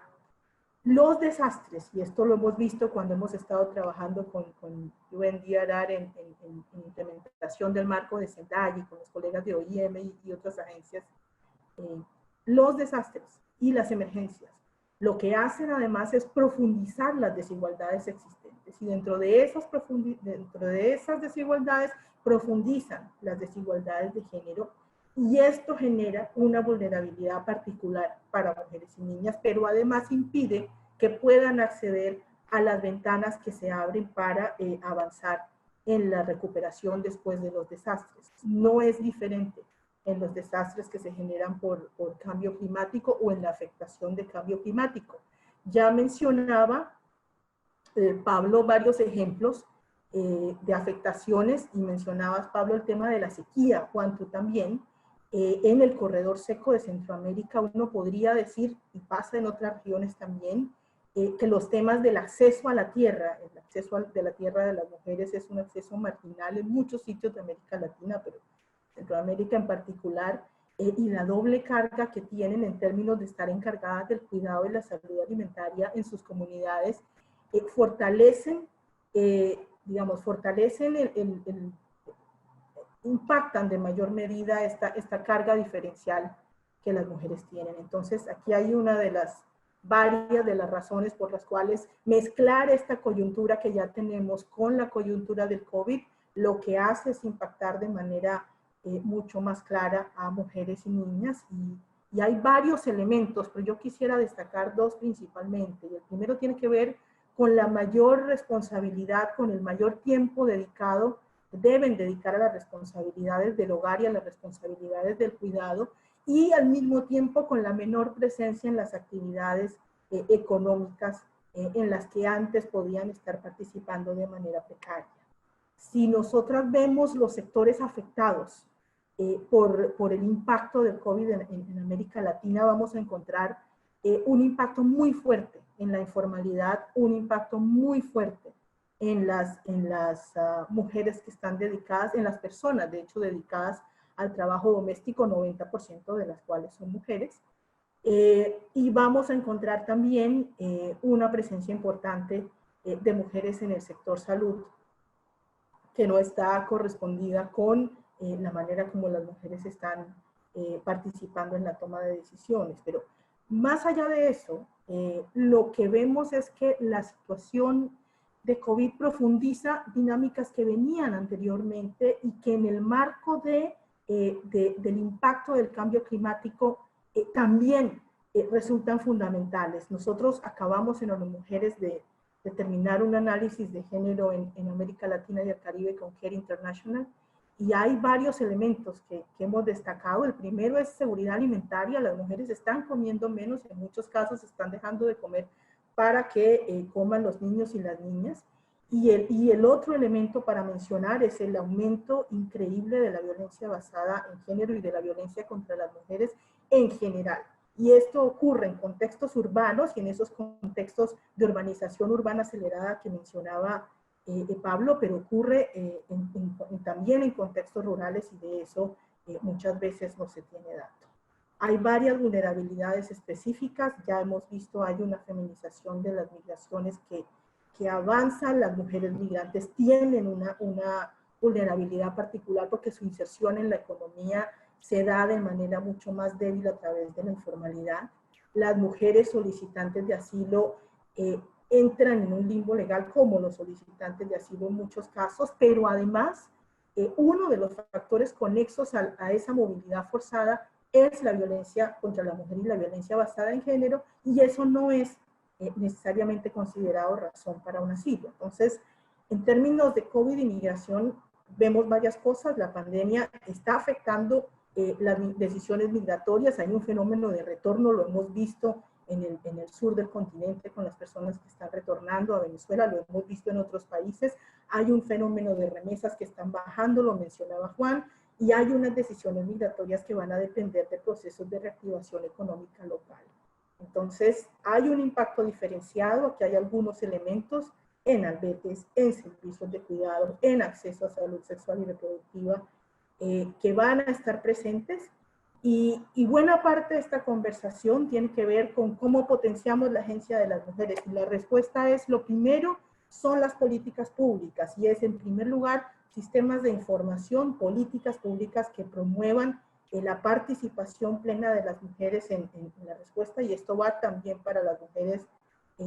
Los desastres, y esto lo hemos visto cuando hemos estado trabajando con UNDRR en implementación del marco de Sendai y con los colegas de OIM y otras agencias, los desastres y las emergencias, lo que hacen además es profundizar las desigualdades existentes, y dentro de esas desigualdades profundizan las desigualdades de género, y esto genera una vulnerabilidad particular para mujeres y niñas, pero además impide que puedan acceder a las ventanas que se abren para avanzar en la recuperación después de los desastres. No es diferente en los desastres que se generan por cambio climático o en la afectación de cambio climático. Ya mencionaba Pablo varios ejemplos de afectaciones, y mencionabas, Pablo, el tema de la sequía, Juan, tú también. En el corredor seco de Centroamérica uno podría decir, y pasa en otras regiones también, que los temas del acceso a la tierra, el acceso de la tierra de las mujeres es un acceso marginal en muchos sitios de América Latina, pero Centroamérica en particular, y la doble carga que tienen en términos de estar encargadas del cuidado y la salud alimentaria en sus comunidades, fortalecen, impactan de mayor medida esta carga diferencial que las mujeres tienen. Entonces, aquí hay una de las varias de las razones por las cuales mezclar esta coyuntura que ya tenemos con la coyuntura del COVID, lo que hace es impactar de manera mucho más clara a mujeres y niñas, y hay varios elementos, pero yo quisiera destacar dos principalmente. Y el primero tiene que ver con la mayor responsabilidad, con el mayor tiempo dedicado, deben dedicar a las responsabilidades del hogar y a las responsabilidades del cuidado, y al mismo tiempo con la menor presencia en las actividades económicas en las que antes podían estar participando de manera precaria. Si nosotras vemos los sectores afectados por el impacto del COVID en América Latina, vamos a encontrar un impacto muy fuerte en la informalidad, un impacto muy fuerte en las mujeres que están dedicadas, en las personas, de hecho, dedicadas al trabajo doméstico, 90% de las cuales son mujeres. Y vamos a encontrar también una presencia importante de mujeres en el sector salud, que no está correspondida con la manera como las mujeres están participando en la toma de decisiones. Pero más allá de eso, lo que vemos es que la situación de COVID profundiza dinámicas que venían anteriormente y que en el marco del impacto del cambio climático también resultan fundamentales. Nosotros acabamos en las mujeres de terminar un análisis de género en América Latina y el Caribe con Care International, y hay varios elementos que hemos destacado. El primero es seguridad alimentaria. Las mujeres están comiendo menos, en muchos casos están dejando de comer para que coman los niños y las niñas. Y el otro elemento para mencionar es el aumento increíble de la violencia basada en género y de la violencia contra las mujeres en general. Y esto ocurre en contextos urbanos y en esos contextos de urbanización urbana acelerada que mencionaba Pablo, pero ocurre también en contextos rurales, y de eso muchas veces no se tiene dato. Hay varias vulnerabilidades específicas, ya hemos visto, hay una feminización de las migraciones que avanzan. Las mujeres migrantes tienen una vulnerabilidad particular porque su inserción en la economía se da de manera mucho más débil a través de la informalidad. Las mujeres solicitantes de asilo entran en un limbo legal como los solicitantes de asilo en muchos casos, pero además uno de los factores conexos a esa movilidad forzada es la violencia contra la mujer y la violencia basada en género, y eso no es necesariamente considerado razón para un asilo. Entonces, en términos de COVID y migración, vemos varias cosas. La pandemia está afectando las decisiones migratorias. Hay un fenómeno de retorno, lo hemos visto en el sur del continente con las personas que están retornando a Venezuela, lo hemos visto en otros países. Hay un fenómeno de remesas que están bajando, lo mencionaba Juan, y hay unas decisiones migratorias que van a depender de procesos de reactivación económica local. Entonces, hay un impacto diferenciado. Aquí hay algunos elementos en albergues, en servicios de cuidado, en acceso a salud sexual y reproductiva, que van a estar presentes, Y buena parte de esta conversación tiene que ver con cómo potenciamos la agencia de las mujeres. Y la respuesta es, lo primero son las políticas públicas, y es en primer lugar sistemas de información, políticas públicas que promuevan la participación plena de las mujeres en la respuesta, y esto va también para las mujeres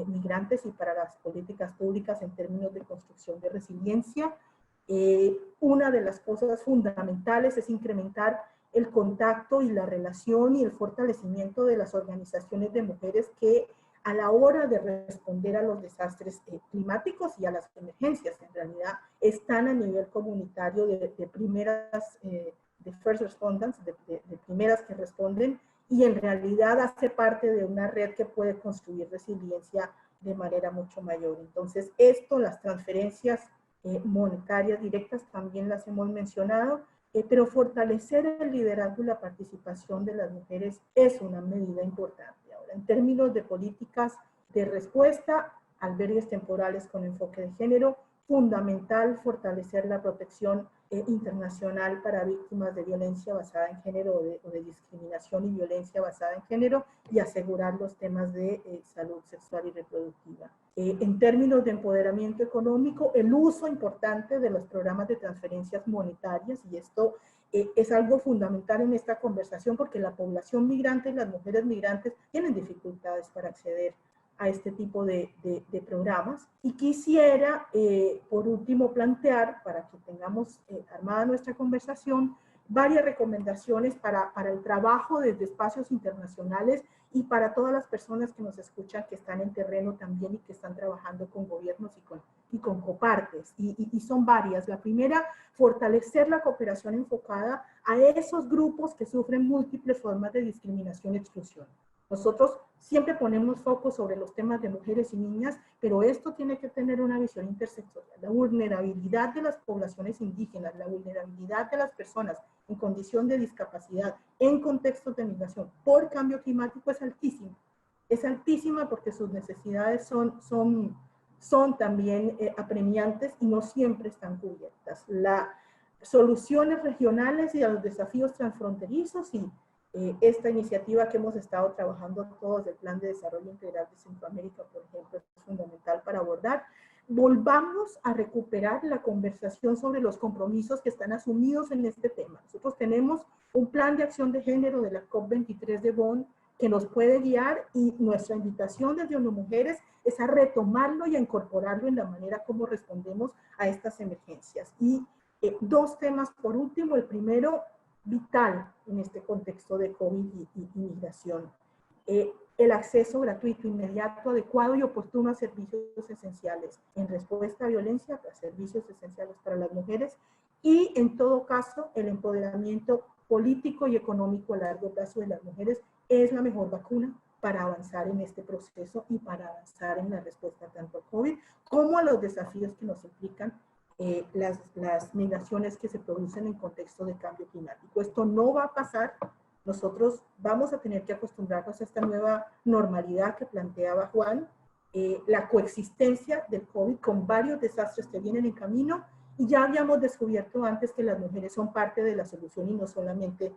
migrantes y para las políticas públicas en términos de construcción de resiliencia. Una de las cosas fundamentales es incrementar el contacto y la relación y el fortalecimiento de las organizaciones de mujeres que a la hora de responder a los desastres climáticos y a las emergencias, en realidad están a nivel comunitario de primeras, de first responders, de primeras que responden, y en realidad hace parte de una red que puede construir resiliencia de manera mucho mayor. Entonces, esto, las transferencias monetarias directas también las hemos mencionado, pero fortalecer el liderazgo y la participación de las mujeres es una medida importante. Ahora, en términos de políticas de respuesta, albergues temporales con enfoque de género, fundamental fortalecer la protección internacional para víctimas de violencia basada en género o de discriminación y violencia basada en género, y asegurar los temas de salud sexual y reproductiva. En términos de empoderamiento económico, el uso importante de los programas de transferencias monetarias, y esto es algo fundamental en esta conversación porque la población migrante y las mujeres migrantes tienen dificultades para acceder a este tipo de programas. Y quisiera, por último, plantear, para que tengamos armada nuestra conversación, varias recomendaciones para el trabajo desde espacios internacionales y para todas las personas que nos escuchan, que están en terreno también y que están trabajando con gobiernos y con copartes. Y son varias. La primera, fortalecer la cooperación enfocada a esos grupos que sufren múltiples formas de discriminación y exclusión. Nosotros siempre ponemos foco sobre los temas de mujeres y niñas, pero esto tiene que tener una visión intersectorial. La vulnerabilidad de las poblaciones indígenas, la vulnerabilidad de las personas en condición de discapacidad, en contextos de migración por cambio climático es altísima. Es altísima porque sus necesidades son también apremiantes y no siempre están cubiertas. Las soluciones regionales y a los desafíos transfronterizos, y esta iniciativa que hemos estado trabajando todos del Plan de Desarrollo Integral de Centroamérica, por ejemplo, es fundamental para abordar. Volvamos a recuperar la conversación sobre los compromisos que están asumidos en este tema. Nosotros tenemos un plan de acción de género de la COP23 de Bonn que nos puede guiar, y nuestra invitación desde ONU Mujeres es a retomarlo y a incorporarlo en la manera como respondemos a estas emergencias. Y dos temas por último. El primero, vital en este contexto de COVID y migración. El acceso gratuito, inmediato, adecuado y oportuno a servicios esenciales en respuesta a violencia, a servicios esenciales para las mujeres, y en todo caso el empoderamiento político y económico a largo plazo de las mujeres es la mejor vacuna para avanzar en este proceso y para avanzar en la respuesta tanto al COVID como a los desafíos que nos implican las migraciones que se producen en contexto de cambio climático. Esto no va a pasar. Nosotros vamos a tener que acostumbrarnos a esta nueva normalidad que planteaba Juan, la coexistencia del COVID con varios desastres que vienen en camino, y ya habíamos descubierto antes que las mujeres son parte de la solución y no solamente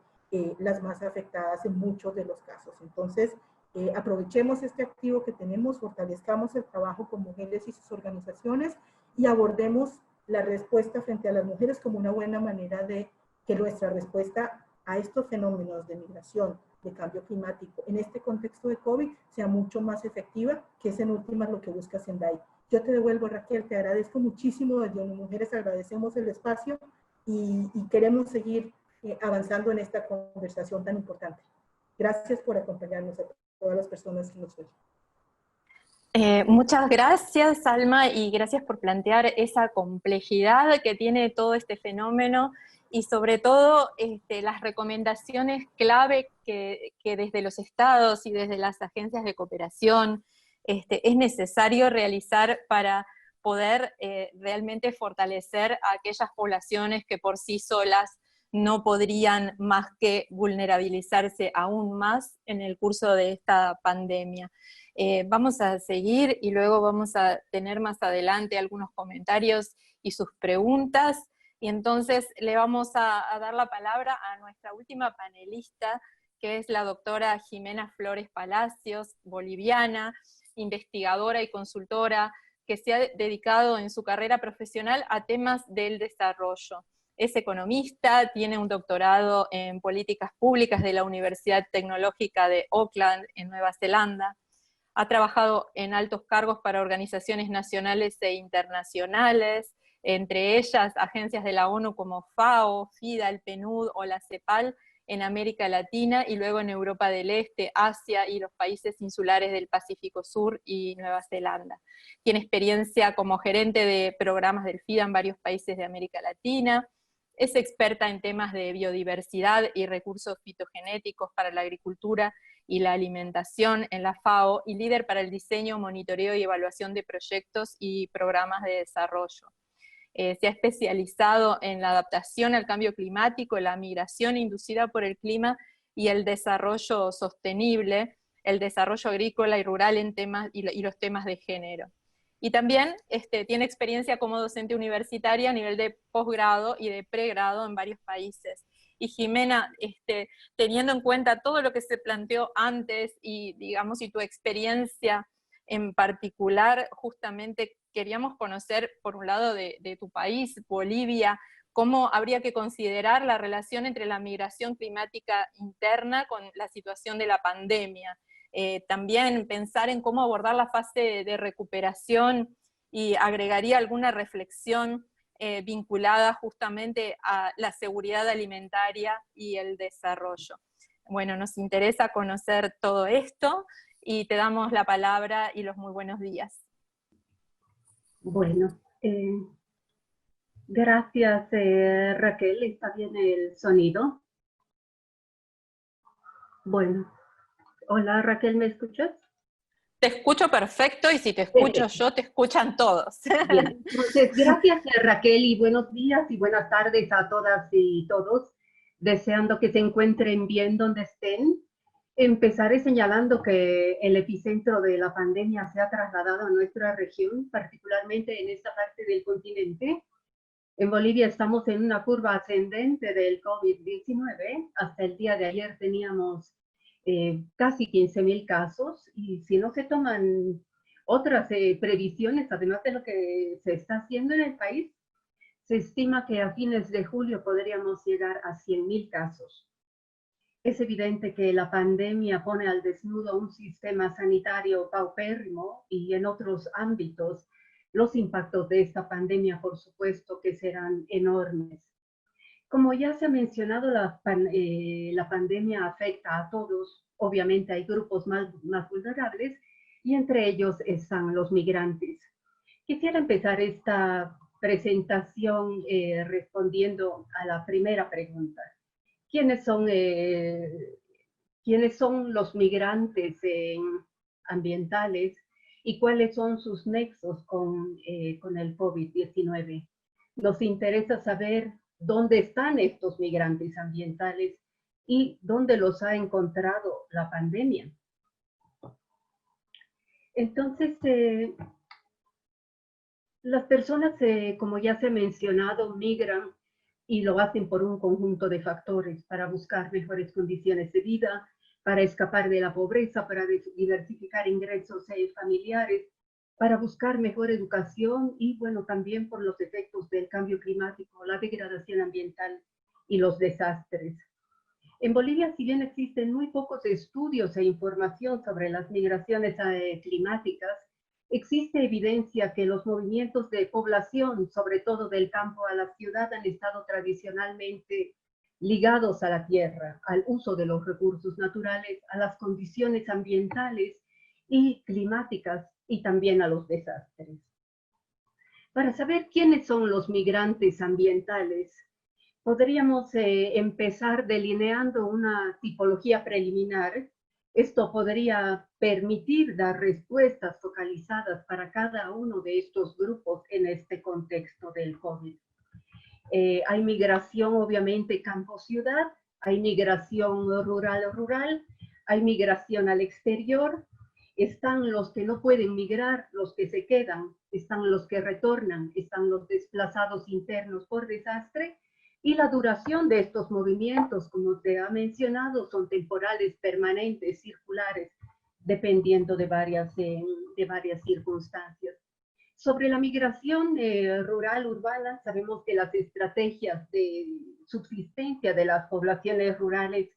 las más afectadas en muchos de los casos. Entonces, aprovechemos este activo que tenemos, fortalezcamos el trabajo con mujeres y sus organizaciones y abordemos la respuesta frente a las mujeres como una buena manera de que nuestra respuesta a estos fenómenos de migración, de cambio climático, en este contexto de COVID, sea mucho más efectiva, que es en últimas lo que busca Sendai. Yo te devuelvo, Raquel, te agradezco muchísimo. Desde ONU Mujeres agradecemos el espacio y queremos seguir avanzando en esta conversación tan importante. Gracias por acompañarnos a todas las personas que nos ven. Muchas gracias, Alma, y gracias por plantear esa complejidad que tiene todo este fenómeno y sobre todo las recomendaciones clave que desde los estados y desde las agencias de cooperación es necesario realizar para poder realmente fortalecer a aquellas poblaciones que por sí solas no podrían más que vulnerabilizarse aún más en el curso de esta pandemia. Vamos a seguir y luego vamos a tener más adelante algunos comentarios y sus preguntas. Y entonces le vamos a dar la palabra a nuestra última panelista, que es la doctora Jimena Flores Palacios, boliviana, investigadora y consultora, que se ha dedicado en su carrera profesional a temas del desarrollo. Es economista, tiene un doctorado en políticas públicas de la Universidad Tecnológica de Auckland, en Nueva Zelanda. Ha trabajado en altos cargos para organizaciones nacionales e internacionales, entre ellas agencias de la ONU como FAO, FIDA, el PNUD o la CEPAL, en América Latina y luego en Europa del Este, Asia y los países insulares del Pacífico Sur y Nueva Zelanda. Tiene experiencia como gerente de programas del FIDA en varios países de América Latina. Es experta en temas de biodiversidad y recursos fitogenéticos para la agricultura y la alimentación en la FAO, y líder para el diseño, monitoreo y evaluación de proyectos y programas de desarrollo. Se ha especializado en la adaptación al cambio climático, la migración inducida por el clima y el desarrollo sostenible, el desarrollo agrícola y rural en temas, y los temas de género. Y también tiene experiencia como docente universitaria a nivel de posgrado y de pregrado en varios países. Y Jimena, teniendo en cuenta todo lo que se planteó antes y, digamos, y tu experiencia en particular, justamente queríamos conocer, por un lado, de tu país, Bolivia, cómo habría que considerar la relación entre la migración climática interna con la situación de la pandemia. También pensar en cómo abordar la fase de recuperación, y agregaría alguna reflexión vinculada justamente a la seguridad alimentaria y el desarrollo. Bueno, nos interesa conocer todo esto y te damos la palabra y los muy buenos días. Bueno, gracias Raquel, ¿está bien el sonido? Bueno, hola Raquel, ¿me escuchas? Te escucho perfecto, y si te escucho yo, te escuchan todos. Bien, entonces gracias Raquel y buenos días y buenas tardes a todas y todos, deseando que se encuentren bien donde estén. Empezaré señalando que el epicentro de la pandemia se ha trasladado a nuestra región, particularmente en esta parte del continente. En Bolivia estamos en una curva ascendente del COVID-19. Hasta el día de ayer teníamos casi 15.000 casos, y si no se toman otras previsiones, además de lo que se está haciendo en el país, se estima que a fines de julio podríamos llegar a 100.000 casos. Es evidente que la pandemia pone al desnudo un sistema sanitario paupérrimo, y en otros ámbitos los impactos de esta pandemia, por supuesto, que serán enormes. Como ya se ha mencionado, la pandemia afecta a todos. Obviamente hay grupos más vulnerables, y entre ellos están los migrantes. Quisiera empezar esta presentación respondiendo a la primera pregunta. ¿Quiénes son los migrantes ambientales y cuáles son sus nexos con el COVID-19? Nos interesa saber dónde están estos migrantes ambientales y dónde los ha encontrado la pandemia. Entonces, las personas, como ya se ha mencionado, migran y lo hacen por un conjunto de factores: para buscar mejores condiciones de vida, para escapar de la pobreza, para diversificar ingresos familiares, para buscar mejor educación y, bueno, también por los efectos del cambio climático, la degradación ambiental y los desastres. En Bolivia, si bien existen muy pocos estudios e información sobre las migraciones climáticas, existe evidencia que los movimientos de población, sobre todo del campo a la ciudad, han estado tradicionalmente ligados a la tierra, al uso de los recursos naturales, a las condiciones ambientales y climáticas, y también a los desastres. Para saber quiénes son los migrantes ambientales, podríamos empezar delineando una tipología preliminar. Esto podría permitir dar respuestas focalizadas para cada uno de estos grupos en este contexto del COVID. Hay migración, obviamente, campo-ciudad, hay migración rural-rural, hay migración al exterior, Están los que no pueden migrar, los que se quedan, están los que retornan, están los desplazados internos por desastre, y la duración de estos movimientos, como te ha mencionado, son temporales, permanentes, circulares, dependiendo de varias circunstancias. Sobre la migración rural-urbana, sabemos que las estrategias de subsistencia de las poblaciones rurales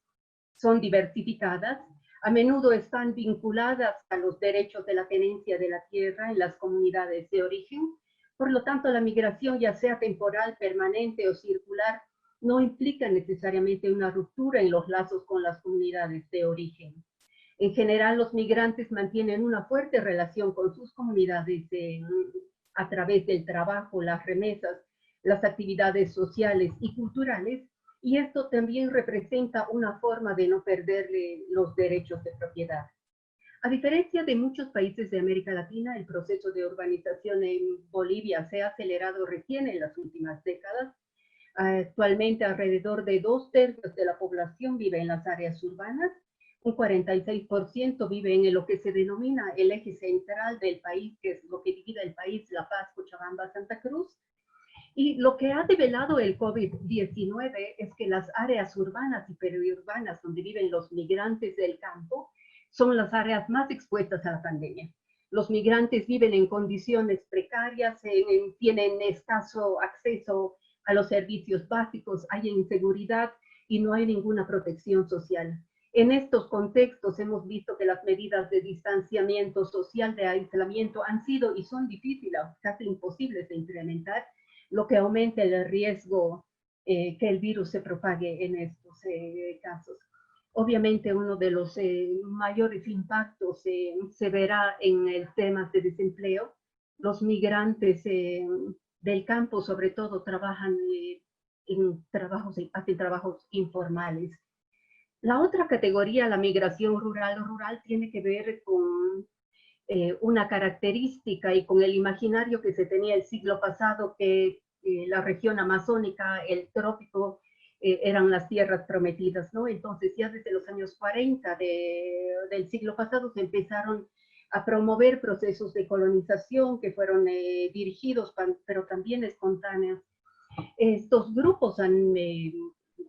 son diversificadas, a menudo están vinculadas a los derechos de la tenencia de la tierra en las comunidades de origen. Por lo tanto, la migración, ya sea temporal, permanente o circular, no implica necesariamente una ruptura en los lazos con las comunidades de origen. En general, los migrantes mantienen una fuerte relación con sus comunidades a través del trabajo, las remesas, las actividades sociales y culturales, y esto también representa una forma de no perderle los derechos de propiedad. A diferencia de muchos países de América Latina, el proceso de urbanización en Bolivia se ha acelerado recién en las últimas décadas. Actualmente, alrededor de 2/3 de la población vive en las áreas urbanas, un 46% vive en lo que se denomina el eje central del país, que es lo que divide el país, La Paz, Cochabamba, Santa Cruz. Y lo que ha develado el COVID-19 es que las áreas urbanas y periurbanas donde viven los migrantes del campo son las áreas más expuestas a la pandemia. Los migrantes viven en condiciones precarias, tienen escaso acceso a los servicios básicos, hay inseguridad y no hay ninguna protección social. En estos contextos hemos visto que las medidas de distanciamiento social, de aislamiento, han sido y son difíciles, casi imposibles de implementar, lo que aumenta el riesgo que el virus se propague en estos casos. Obviamente uno de los mayores impactos se verá en el tema de desempleo. Los migrantes del campo sobre todo trabajan hacen trabajos informales. La otra categoría, la migración rural, tiene que ver con una característica y con el imaginario que se tenía el siglo pasado, que la región amazónica, el trópico, eran las tierras prometidas, ¿no? Entonces ya desde los años 40 del siglo pasado se empezaron a promover procesos de colonización que fueron dirigidos, pero también espontáneos. Estos grupos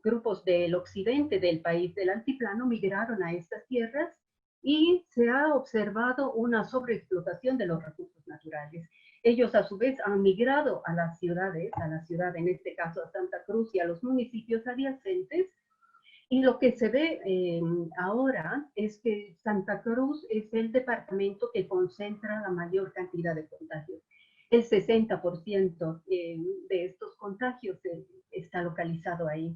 grupos del occidente del país, del altiplano, migraron a estas tierras y se ha observado una sobreexplotación de los recursos naturales. Ellos a su vez han migrado a las ciudades, en este caso a Santa Cruz y a los municipios adyacentes, y lo que se ve ahora es que Santa Cruz es el departamento que concentra la mayor cantidad de contagios. El 60% de estos contagios está localizado ahí.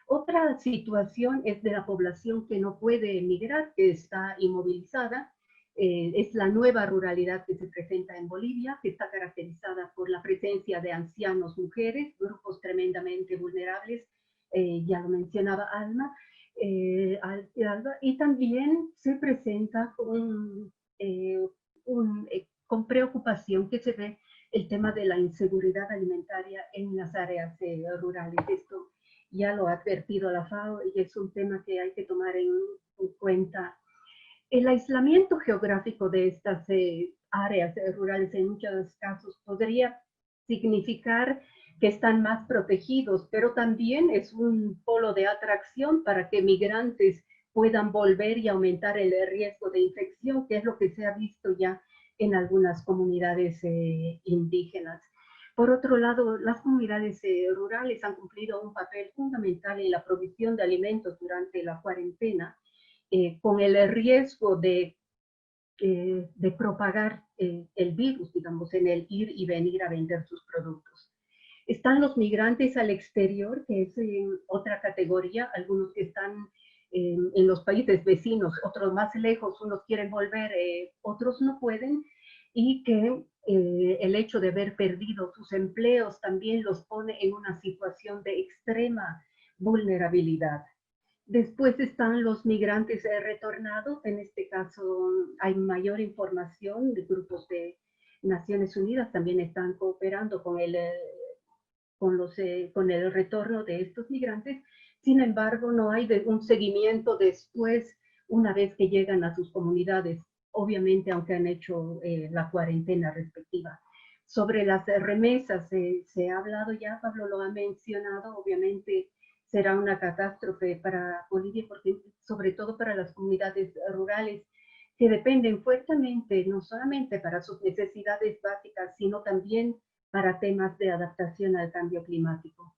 Otra situación es de la población que no puede emigrar, que está inmovilizada. Es la nueva ruralidad que se presenta en Bolivia, que está caracterizada por la presencia de ancianos, mujeres, grupos tremendamente vulnerables, ya lo mencionaba Alma, y también se presenta con preocupación que se ve el tema de la inseguridad alimentaria en las áreas rurales. Esto ya lo ha advertido la FAO y es un tema que hay que tomar en cuenta. El aislamiento geográfico de estas áreas rurales en muchos casos podría significar que están más protegidos, pero también es un polo de atracción para que migrantes puedan volver y aumentar el riesgo de infección, que es lo que se ha visto ya en algunas comunidades indígenas. Por otro lado, las comunidades rurales han cumplido un papel fundamental en la provisión de alimentos durante la cuarentena, con el riesgo de propagar el virus, digamos, en el ir y venir a vender sus productos. Están los migrantes al exterior, que es otra categoría, algunos que están en los países vecinos, otros más lejos, unos quieren volver, otros no pueden, y que el hecho de haber perdido sus empleos también los pone en una situación de extrema vulnerabilidad. Después están los migrantes retornados. En este caso hay mayor información de grupos de Naciones Unidas, también están cooperando con el retorno de estos migrantes. Sin embargo, no hay un seguimiento después, una vez que llegan a sus comunidades. obviamente, aunque han hecho la cuarentena respectiva. Sobre las remesas, se ha hablado ya, Pablo lo ha mencionado, obviamente será una catástrofe para Bolivia, porque sobre todo para las comunidades rurales, que dependen fuertemente, no solamente para sus necesidades básicas, sino también para temas de adaptación al cambio climático.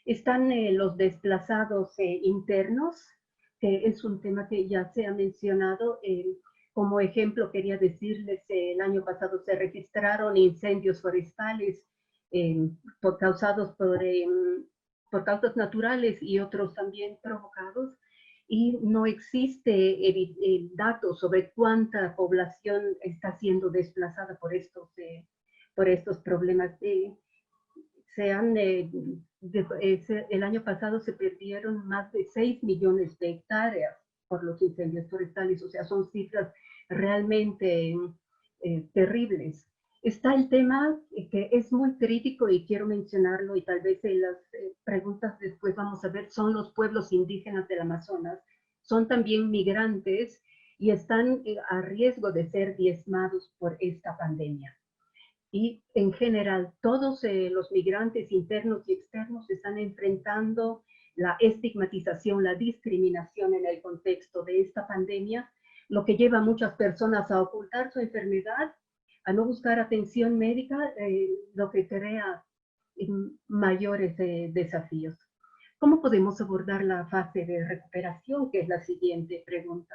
Están los desplazados internos, que es un tema que ya se ha mencionado. Como ejemplo, quería decirles, el año pasado se registraron incendios forestales causados por causas naturales y otros también provocados, y no existe datos sobre cuánta población está siendo desplazada por estos problemas. El año pasado se perdieron más de 6 millones de hectáreas por los incendios forestales, o sea, son cifras realmente terribles. Está el tema que es muy crítico y quiero mencionarlo, y tal vez en las preguntas después vamos a ver, son los pueblos indígenas del Amazonas. Son también migrantes y están a riesgo de ser diezmados por esta pandemia. Y en general, todos los migrantes internos y externos están enfrentando la estigmatización, la discriminación en el contexto de esta pandemia, lo que lleva a muchas personas a ocultar su enfermedad, a no buscar atención médica, lo que crea mayores desafíos. ¿Cómo podemos abordar la fase de recuperación, que es la siguiente pregunta?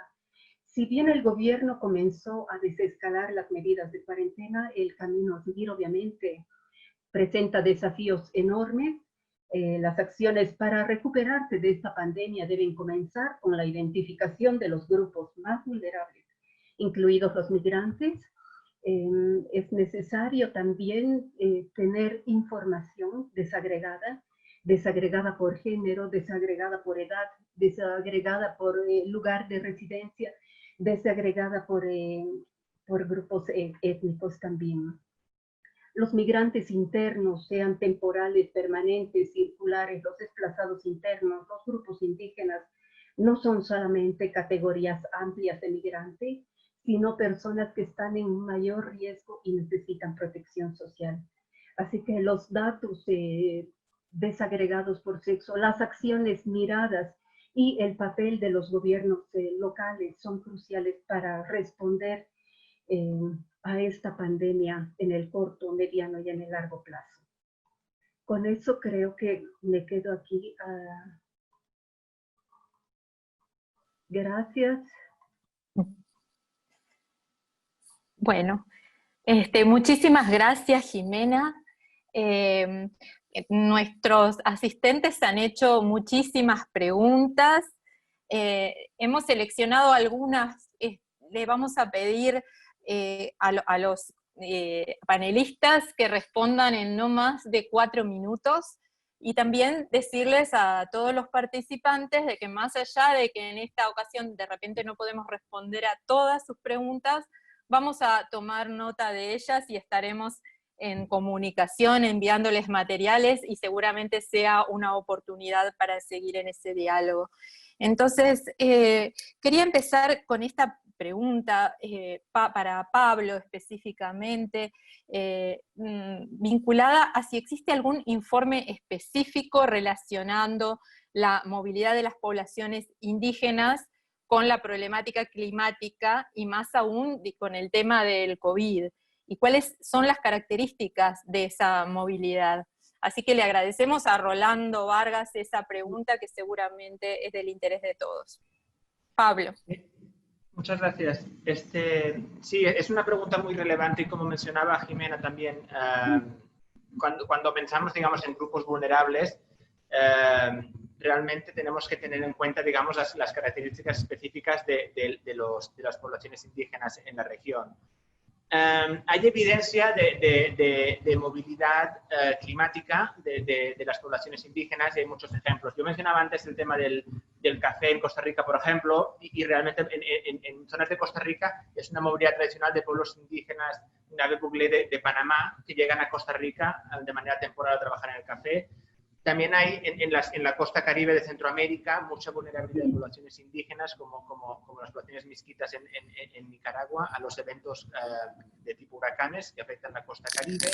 Si bien el gobierno comenzó a desescalar las medidas de cuarentena, el camino a seguir obviamente presenta desafíos enormes. Las acciones para recuperarse de esta pandemia deben comenzar con la identificación de los grupos más vulnerables, incluidos los migrantes. Es necesario también tener información desagregada por género, desagregada por edad, desagregada por lugar de residencia, desagregada por grupos étnicos también. Los migrantes internos, sean temporales, permanentes, circulares, los desplazados internos, los grupos indígenas, no son solamente categorías amplias de migrantes, sino personas que están en mayor riesgo y necesitan protección social. Así que los datos desagregados por sexo, las acciones miradas y el papel de los gobiernos locales son cruciales para responder a esta pandemia en el corto, mediano y en el largo plazo. Con eso creo que me quedo aquí. Gracias. Bueno, muchísimas gracias, Jimena. Nuestros asistentes han hecho muchísimas preguntas. Hemos seleccionado algunas. Le vamos a pedir a los panelistas que respondan en no más de 4 minutos, y también decirles a todos los participantes de que más allá de que en esta ocasión de repente no podemos responder a todas sus preguntas, vamos a tomar nota de ellas y estaremos en comunicación, enviándoles materiales, y seguramente sea una oportunidad para seguir en ese diálogo. Entonces, quería empezar con esta pregunta para Pablo específicamente, vinculada a si existe algún informe específico relacionando la movilidad de las poblaciones indígenas con la problemática climática, y más aún con el tema del COVID, y cuáles son las características de esa movilidad. Así que le agradecemos a Rolando Vargas esa pregunta, que seguramente es del interés de todos. Pablo. Muchas gracias. Sí, es una pregunta muy relevante, y como mencionaba Jimena también, cuando pensamos, digamos, en grupos vulnerables, realmente tenemos que tener en cuenta, digamos, las características específicas de las poblaciones indígenas en la región. Hay evidencia de movilidad climática de las poblaciones indígenas, y hay muchos ejemplos. Yo mencionaba antes el tema del café en Costa Rica, por ejemplo, y realmente en zonas de Costa Rica es una movilidad tradicional de pueblos indígenas Nave Buglé de Panamá, que llegan a Costa Rica de manera temporal a trabajar en el café. También hay en la costa caribe de Centroamérica mucha vulnerabilidad de poblaciones indígenas, como las poblaciones misquitas en Nicaragua, a los eventos de tipo huracanes que afectan la costa caribe.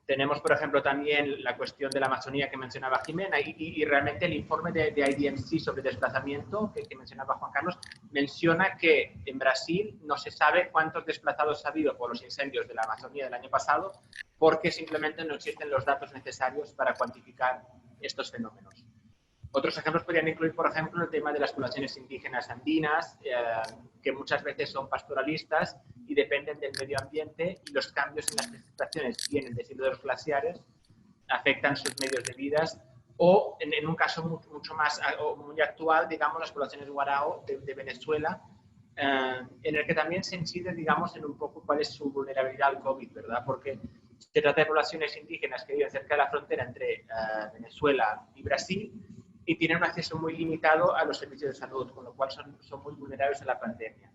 Tenemos, por ejemplo, también la cuestión de la Amazonía que mencionaba Jimena y realmente el informe de IDMC sobre desplazamiento que mencionaba Juan Carlos menciona que en Brasil no se sabe cuántos desplazados ha habido por los incendios de la Amazonía del año pasado porque simplemente no existen los datos necesarios para cuantificar estos fenómenos. Otros ejemplos podrían incluir, por ejemplo, el tema de las poblaciones indígenas andinas, que muchas veces son pastoralistas y dependen del medio ambiente, y los cambios en las precipitaciones y en el deshielo de los glaciares afectan sus medios de vida, o en un caso mucho más muy actual, digamos, las poblaciones Warao de Venezuela, en el que también se incide, digamos, en un poco cuál es su vulnerabilidad al COVID, ¿verdad? Porque se trata de poblaciones indígenas que viven cerca de la frontera entre Venezuela y Brasil, y tienen un acceso muy limitado a los servicios de salud, con lo cual son muy vulnerables a la pandemia.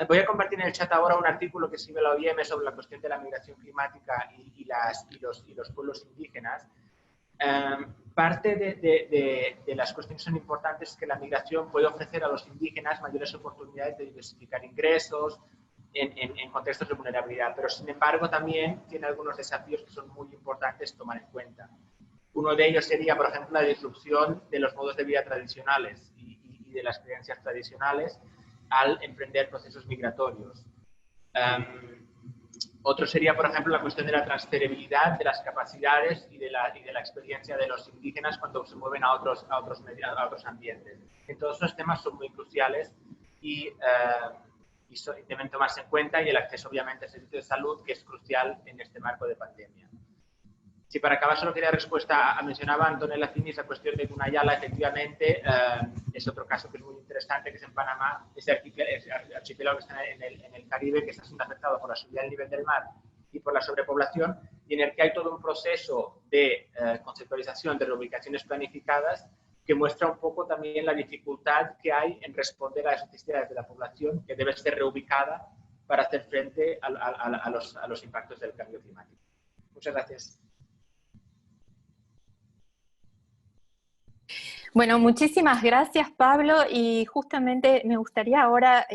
Voy a compartir en el chat ahora un artículo que escribe la OIM sobre la cuestión de la migración climática y los pueblos indígenas. Parte de las cuestiones son importantes que la migración puede ofrecer a los indígenas mayores oportunidades de diversificar ingresos en contextos de vulnerabilidad, pero sin embargo también tiene algunos desafíos que son muy importantes tomar en cuenta. Uno de ellos sería, por ejemplo, la disrupción de los modos de vida tradicionales y de las creencias tradicionales al emprender procesos migratorios. Otro sería, por ejemplo, la cuestión de la transferibilidad de las capacidades y de la experiencia de los indígenas cuando se mueven a otros ambientes. En todos estos temas son muy cruciales y deben tomarse en cuenta, y el acceso, obviamente, al servicio de salud, que es crucial en este marco de pandemia. Si para acabar solo quería respuesta, mencionaba Antonella Finis la cuestión de Gunayala, efectivamente, es otro caso que es muy interesante, que es en Panamá, ese archipiélago que está en el Caribe, que está siendo afectado por la subida del nivel del mar y por la sobrepoblación, y en el que hay todo un proceso de conceptualización de reubicaciones planificadas que muestra un poco también la dificultad que hay en responder a las necesidades de la población, que debe ser reubicada para hacer frente a los impactos del cambio climático. Muchas gracias. Bueno, muchísimas gracias, Pablo, y justamente me gustaría ahora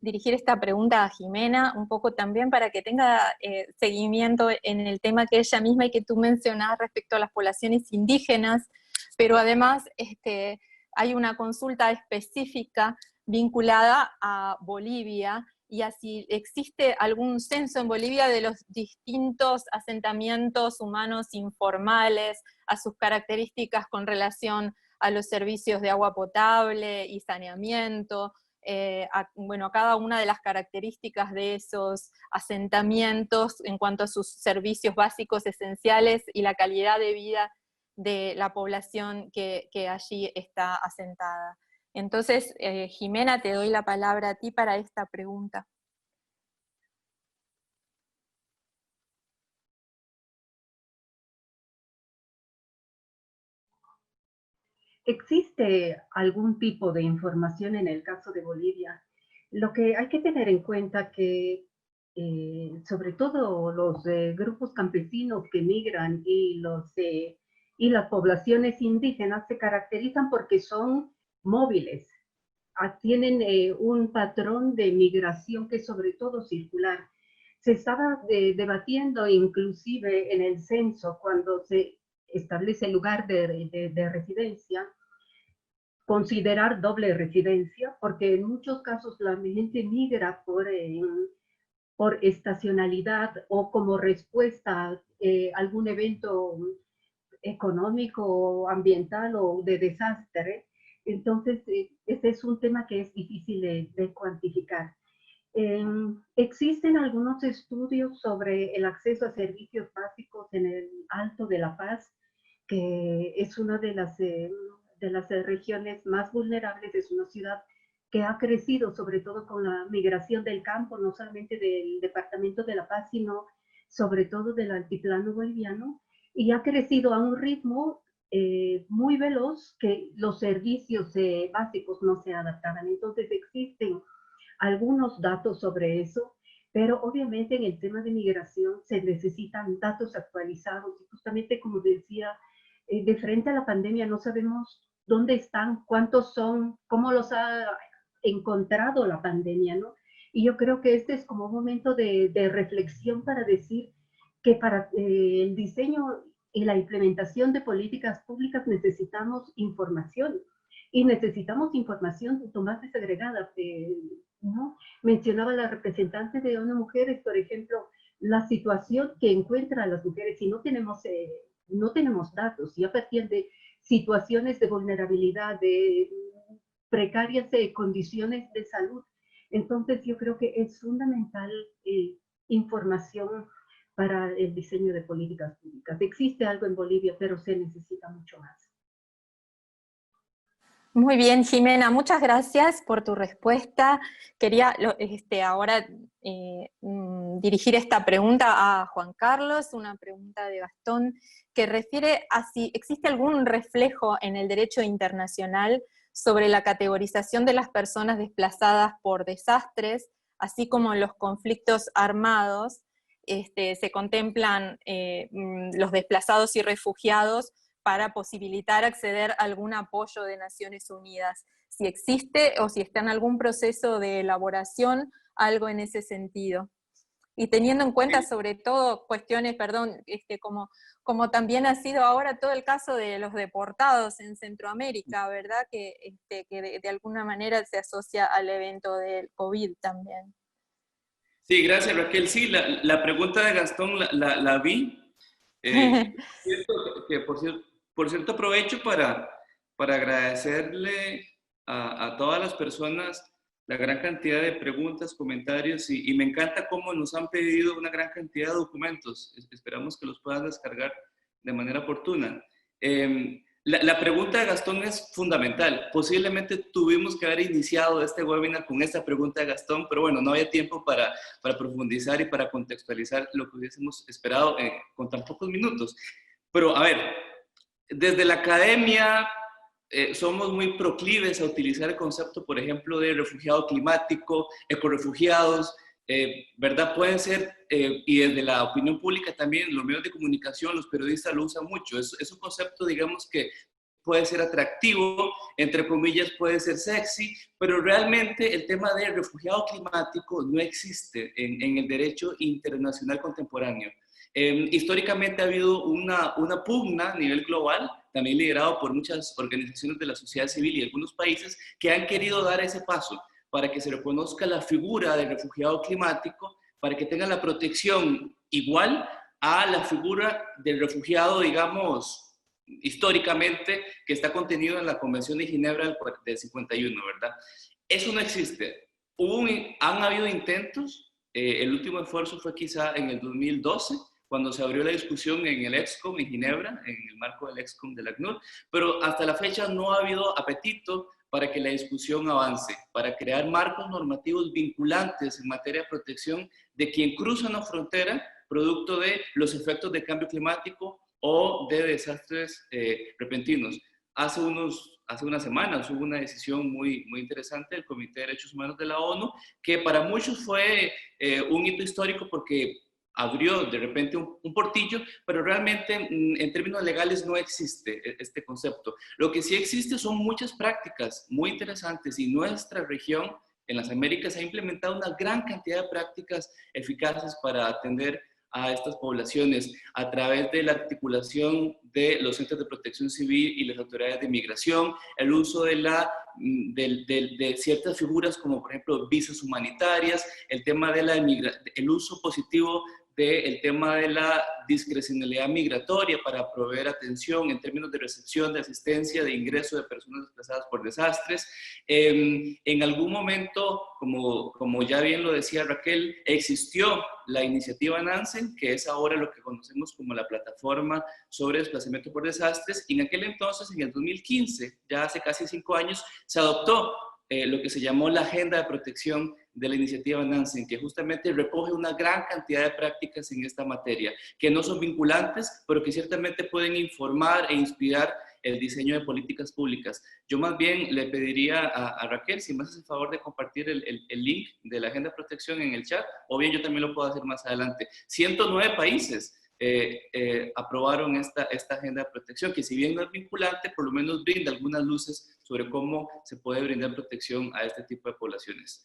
dirigir esta pregunta a Jimena, un poco también para que tenga seguimiento en el tema que ella misma y que tú mencionás respecto a las poblaciones indígenas, pero además hay una consulta específica vinculada a Bolivia, y así existe algún censo en Bolivia de los distintos asentamientos humanos informales, a sus características con relación a los servicios de agua potable y saneamiento, a cada una de las características de esos asentamientos en cuanto a sus servicios básicos esenciales y la calidad de vida de la población que allí está asentada. Entonces, Jimena, te doy la palabra a ti para esta pregunta. ¿Existe algún tipo de información en el caso de Bolivia? Lo que hay que tener en cuenta que, sobre todo los grupos campesinos que migran y las poblaciones indígenas se caracterizan porque son móviles. Tienen un patrón de migración que es sobre todo circular. Se estaba debatiendo inclusive en el censo, cuando se establece el lugar de residencia, considerar doble residencia, porque en muchos casos la gente migra por estacionalidad o como respuesta a algún evento económico o ambiental o de desastre. Entonces, ese es un tema que es difícil de cuantificar. Existen algunos estudios sobre el acceso a servicios básicos en el Alto de La Paz, que es una de las regiones más vulnerables. Es una ciudad que ha crecido sobre todo con la migración del campo, no solamente del departamento de La Paz, sino sobre todo del altiplano boliviano, y ha crecido a un ritmo muy veloz que los servicios básicos no se adaptaban. Entonces existen algunos datos sobre eso, Pero obviamente en el tema de migración se necesitan datos actualizados. Y justamente como decía, de frente a la pandemia no sabemos dónde están, cuántos son, cómo los ha encontrado la pandemia, ¿no? Y yo creo que este es como un momento de reflexión para decir que para el diseño y la implementación de políticas públicas necesitamos información. Y necesitamos información mucho más desagregada, ¿no? Mencionaba la representante de ONU Mujeres, por ejemplo, la situación que encuentran las mujeres, y no tenemos datos, y a partir de situaciones de vulnerabilidad, de precarias condiciones de salud. Entonces yo creo que es fundamental información para el diseño de políticas públicas. Existe algo en Bolivia, pero se necesita mucho más. Muy bien, Jimena, muchas gracias por tu respuesta. Quería ahora dirigir esta pregunta a Juan Carlos, una pregunta de Gastón, que refiere a si existe algún reflejo en el derecho internacional sobre la categorización de las personas desplazadas por desastres, así como en los conflictos armados. Se contemplan los desplazados y refugiados para posibilitar acceder a algún apoyo de Naciones Unidas. Si existe o si está en algún proceso de elaboración, algo en ese sentido. Y teniendo en cuenta sobre todo cuestiones, como también ha sido ahora todo el caso de los deportados en Centroamérica, ¿verdad? Que de alguna manera se asocia al evento del COVID también. Sí, gracias Raquel. Sí, la pregunta de Gastón la vi. Por cierto, aprovecho para agradecerle a todas las personas la gran cantidad de preguntas, comentarios, y me encanta cómo nos han pedido una gran cantidad de documentos. Esperamos que los puedan descargar de manera oportuna. La pregunta de Gastón es fundamental. Posiblemente tuvimos que haber iniciado este webinar con esta pregunta de Gastón, pero bueno, no había tiempo para profundizar y para contextualizar lo que hubiésemos esperado con tan pocos minutos. Pero a ver, desde la academia somos muy proclives a utilizar el concepto, por ejemplo, de refugiado climático, ecorefugiados, ¿verdad? Pueden ser, y desde la opinión pública también, los medios de comunicación, los periodistas lo usan mucho. Es un concepto, digamos, que puede ser atractivo, entre comillas, puede ser sexy, pero realmente el tema del refugiado climático no existe en el derecho internacional contemporáneo. Históricamente ha habido una pugna a nivel global, también liderado por muchas organizaciones de la sociedad civil y algunos países que han querido dar ese paso para que se reconozca la figura del refugiado climático, para que tenga la protección igual a la figura del refugiado, digamos, históricamente, que está contenido en la Convención de Ginebra del 51, ¿verdad? Eso no existe. Han habido intentos, el último esfuerzo fue quizá en el 2012, cuando se abrió la discusión en el EXCOM en Ginebra, en el marco del EXCOM del ACNUR, pero hasta la fecha no ha habido apetito para que la discusión avance, para crear marcos normativos vinculantes en materia de protección de quien cruza una frontera producto de los efectos de cambio climático o de desastres repentinos. Hace unas semanas hubo una decisión muy interesante del Comité de Derechos Humanos de la ONU, que para muchos fue un hito histórico porque abrió de repente un portillo, pero realmente en términos legales no existe este concepto. Lo que sí existe son muchas prácticas muy interesantes, y nuestra región en las Américas ha implementado una gran cantidad de prácticas eficaces para atender a estas poblaciones a través de la articulación de los centros de protección civil y las autoridades de migración, el uso de ciertas figuras como por ejemplo visas humanitarias, el tema de el uso positivo del tema de la discrecionalidad migratoria para proveer atención en términos de recepción, de asistencia, de ingreso de personas desplazadas por desastres. En algún momento, como ya bien lo decía Raquel, existió la iniciativa Nansen, que es ahora lo que conocemos como la plataforma sobre desplazamiento por desastres, y en aquel entonces, en el 2015, ya hace casi 5 años, se adoptó lo que se llamó la Agenda de Protección de la iniciativa Nansen, que justamente recoge una gran cantidad de prácticas en esta materia, que no son vinculantes, pero que ciertamente pueden informar e inspirar el diseño de políticas públicas. Yo más bien le pediría a Raquel si me hace el favor de compartir el link de la Agenda de Protección en el chat, o bien yo también lo puedo hacer más adelante. 109 países aprobaron esta Agenda de Protección, que si bien no es vinculante, por lo menos brinda algunas luces sobre cómo se puede brindar protección a este tipo de poblaciones.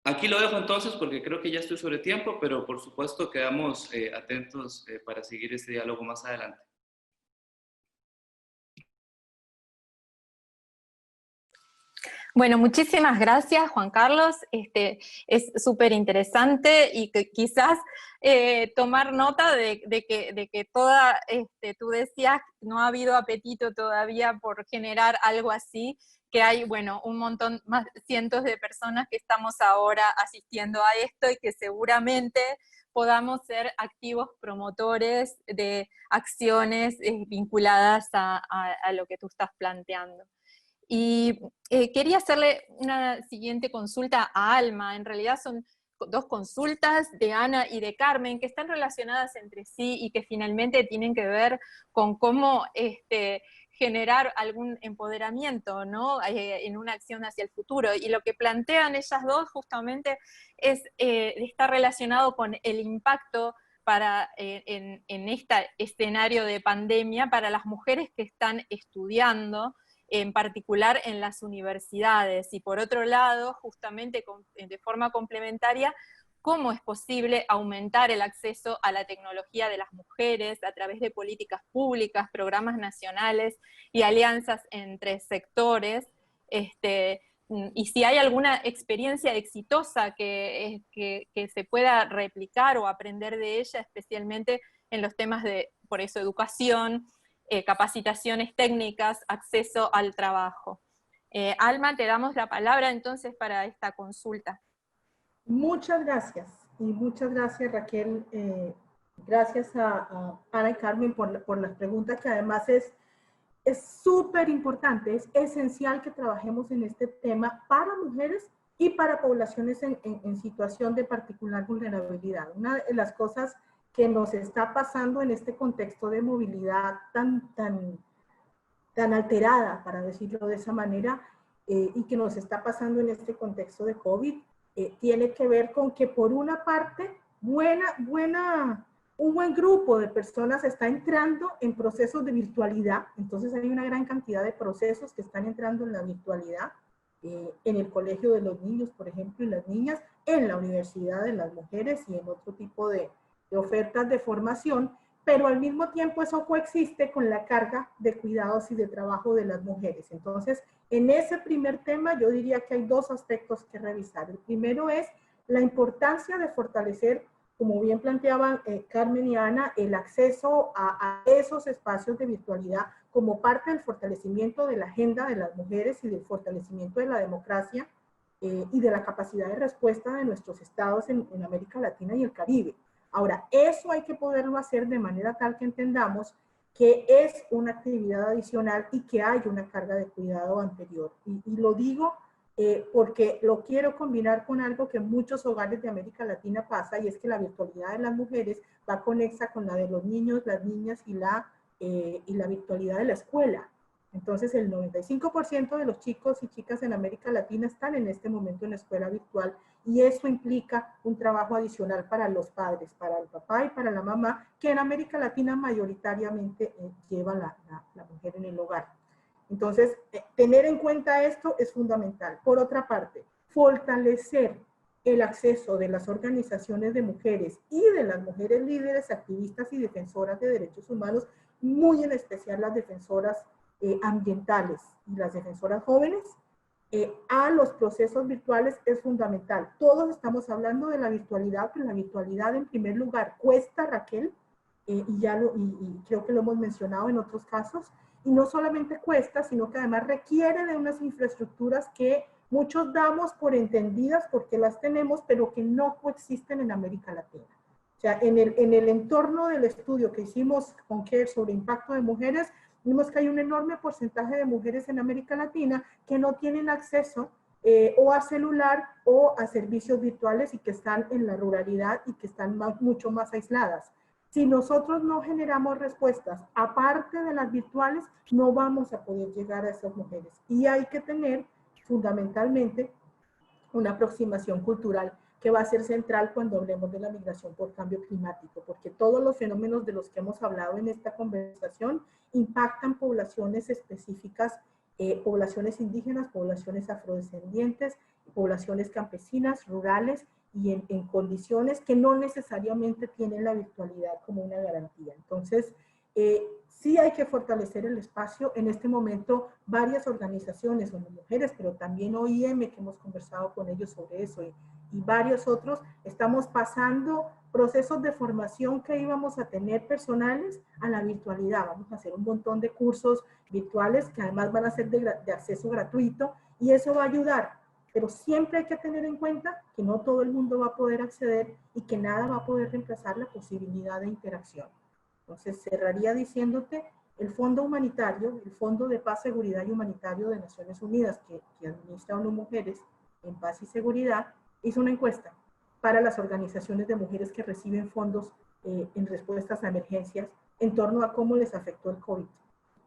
Aquí lo dejo entonces porque creo que ya estoy sobre tiempo, pero por supuesto quedamos atentos para seguir este diálogo más adelante. Bueno, muchísimas gracias, Juan Carlos. Es súper interesante y que quizás tomar nota de que toda, tú decías, no ha habido apetito todavía por generar algo así, que hay, bueno, un montón, más cientos de personas que estamos ahora asistiendo a esto y que seguramente podamos ser activos promotores de acciones vinculadas a lo que tú estás planteando. Y quería hacerle una siguiente consulta a Alma. En realidad son dos consultas de Ana y de Carmen que están relacionadas entre sí y que finalmente tienen que ver con cómo generar algún empoderamiento, ¿no? En una acción hacia el futuro. Y lo que plantean ellas dos justamente está relacionado con el impacto en este escenario de pandemia para las mujeres que están estudiando, en particular en las universidades, y por otro lado, justamente de forma complementaria, cómo es posible aumentar el acceso a la tecnología de las mujeres a través de políticas públicas, programas nacionales y alianzas entre sectores, y si hay alguna experiencia exitosa que se pueda replicar o aprender de ella, especialmente en los temas de, por eso, educación, capacitaciones técnicas, acceso al trabajo. Alma, te damos la palabra entonces para esta consulta. Muchas gracias, y muchas gracias, Raquel. Gracias a Ana y Carmen por las preguntas, que además es súper importante, es esencial que trabajemos en este tema para mujeres y para poblaciones en situación de particular vulnerabilidad. Una de las cosas que nos está pasando en este contexto de movilidad tan alterada, para decirlo de esa manera, y que nos está pasando en este contexto de COVID, tiene que ver con que, por una parte, un buen grupo de personas está entrando en procesos de virtualidad. Entonces hay una gran cantidad de procesos que están entrando en la virtualidad, en el colegio de los niños, por ejemplo, y las niñas, en la universidad de las mujeres y en otro tipo de ofertas de formación, pero al mismo tiempo eso coexiste con la carga de cuidados y de trabajo de las mujeres. Entonces, en ese primer tema yo diría que hay dos aspectos que revisar. El primero es la importancia de fortalecer, como bien planteaban Carmen y Ana, el acceso a esos espacios de virtualidad como parte del fortalecimiento de la agenda de las mujeres y del fortalecimiento de la democracia y de la capacidad de respuesta de nuestros estados en América Latina y el Caribe. Ahora, eso hay que poderlo hacer de manera tal que entendamos que es una actividad adicional y que hay una carga de cuidado anterior. Y lo digo porque lo quiero combinar con algo que en muchos hogares de América Latina pasa, y es que la virtualidad de las mujeres va conexa con la de los niños, las niñas y la virtualidad de la escuela. Entonces, el 95% de los chicos y chicas en América Latina están en este momento en la escuela virtual, y eso implica un trabajo adicional para los padres, para el papá y para la mamá, que en América Latina mayoritariamente lleva la mujer en el hogar. Entonces, tener en cuenta esto es fundamental. Por otra parte, fortalecer el acceso de las organizaciones de mujeres y de las mujeres líderes, activistas y defensoras de derechos humanos, muy en especial las defensoras ambientales y las defensoras jóvenes, a los procesos virtuales es fundamental. Todos estamos hablando de la virtualidad, pero la virtualidad en primer lugar cuesta, Raquel, y creo que lo hemos mencionado en otros casos, y no solamente cuesta, sino que además requiere de unas infraestructuras que muchos damos por entendidas porque las tenemos, pero que no coexisten en América Latina. O sea, en el entorno del estudio que hicimos con CARE sobre impacto de mujeres, vimos que hay un enorme porcentaje de mujeres en América Latina que no tienen acceso o a celular o a servicios virtuales, y que están en la ruralidad y que están mucho más aisladas. Si nosotros no generamos respuestas, aparte de las virtuales, no vamos a poder llegar a esas mujeres. Y hay que tener fundamentalmente una aproximación cultural que va a ser central cuando hablemos de la migración por cambio climático, porque todos los fenómenos de los que hemos hablado en esta conversación impactan poblaciones específicas, poblaciones indígenas, poblaciones afrodescendientes, poblaciones campesinas, rurales, y en condiciones que no necesariamente tienen la virtualidad como una garantía. Entonces, sí hay que fortalecer el espacio. En este momento, varias organizaciones, ONU Mujeres, pero también OIM, que hemos conversado con ellos sobre eso, y varios otros, estamos pasando procesos de formación que íbamos a tener personales a la virtualidad. Vamos a hacer un montón de cursos virtuales que además van a ser de acceso gratuito, y eso va a ayudar. Pero siempre hay que tener en cuenta que no todo el mundo va a poder acceder y que nada va a poder reemplazar la posibilidad de interacción. Entonces, cerraría diciéndote, el Fondo Humanitario, el Fondo de Paz, Seguridad y Humanitario de Naciones Unidas, que administra ONU Mujeres en Paz y Seguridad, hizo una encuesta para las organizaciones de mujeres que reciben fondos en respuestas a emergencias en torno a cómo les afectó el COVID.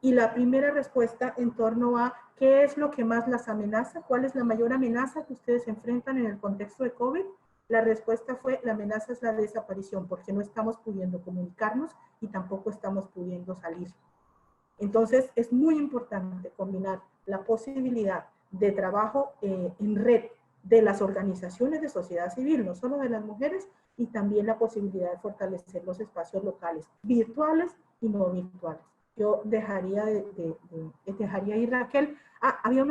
Y la primera respuesta en torno a qué es lo que más las amenaza, cuál es la mayor amenaza que ustedes enfrentan en el contexto de COVID, la respuesta fue: la amenaza es la desaparición, porque no estamos pudiendo comunicarnos y tampoco estamos pudiendo salir. Entonces, es muy importante combinar la posibilidad de trabajo en red de las organizaciones de sociedad civil, no solo de las mujeres, y también la posibilidad de fortalecer los espacios locales, virtuales y no virtuales. Yo dejaría ir, Raquel. Había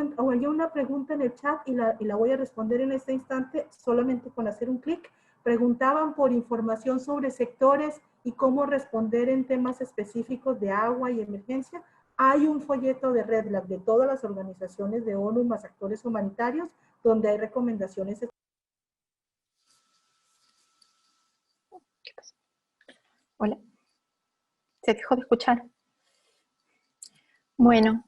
una pregunta en el chat y la voy a responder en este instante, solamente con hacer un clic. Preguntaban por información sobre sectores y cómo responder en temas específicos de agua y emergencia. Hay un folleto de Red Lab de todas las organizaciones de ONU más actores humanitarios, donde hay recomendaciones. Hola. ¿Se dejó de escuchar? Bueno.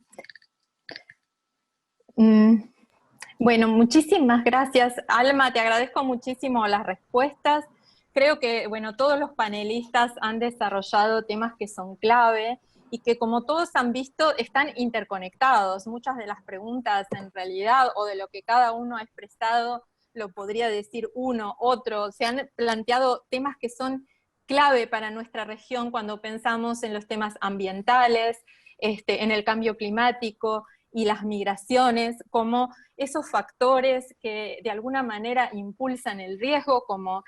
Bueno, muchísimas gracias, Alma. Te agradezco muchísimo las respuestas. Creo que, bueno, todos los panelistas han desarrollado temas que son clave y que, como todos han visto, están interconectados. Muchas de las preguntas, en realidad, o de lo que cada uno ha expresado, lo podría decir uno, otro. Se han planteado temas que son clave para nuestra región cuando pensamos en los temas ambientales, en el cambio climático y las migraciones, como esos factores que de alguna manera impulsan el riesgo, como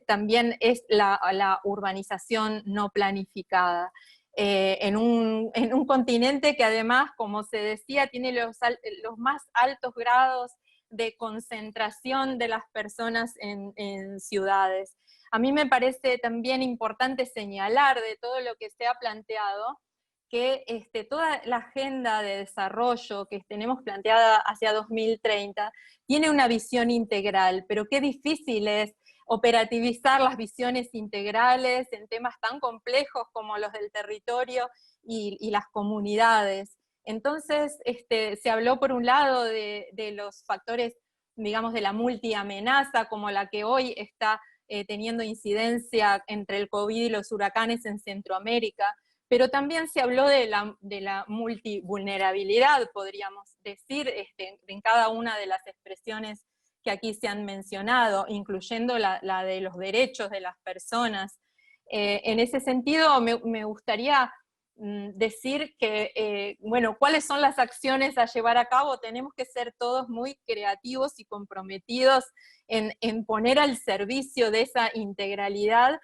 también es la urbanización no planificada. En un continente que además, como se decía, tiene los más altos grados de concentración de las personas en ciudades. A mí me parece también importante señalar de todo lo que se ha planteado que toda la agenda de desarrollo que tenemos planteada hacia 2030 tiene una visión integral, pero qué difícil es operativizar las visiones integrales en temas tan complejos como los del territorio y las comunidades. Entonces, se habló por un lado de los factores, digamos, de la multiamenaza, como la que hoy está teniendo incidencia entre el COVID y los huracanes en Centroamérica, pero también se habló de la multivulnerabilidad, podríamos decir, en cada una de las expresiones que aquí se han mencionado, incluyendo la de los derechos de las personas. En ese sentido, me gustaría decir que, bueno, ¿cuáles son las acciones a llevar a cabo? Tenemos que ser todos muy creativos y comprometidos en poner al servicio de esa integralidad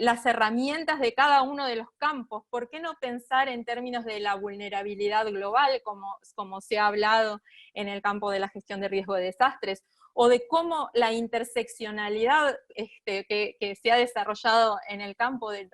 las herramientas de cada uno de los campos. ¿Por qué no pensar en términos de la vulnerabilidad global, como se ha hablado en el campo de la gestión de riesgo de desastres? O de cómo la interseccionalidad que se ha desarrollado en el campo de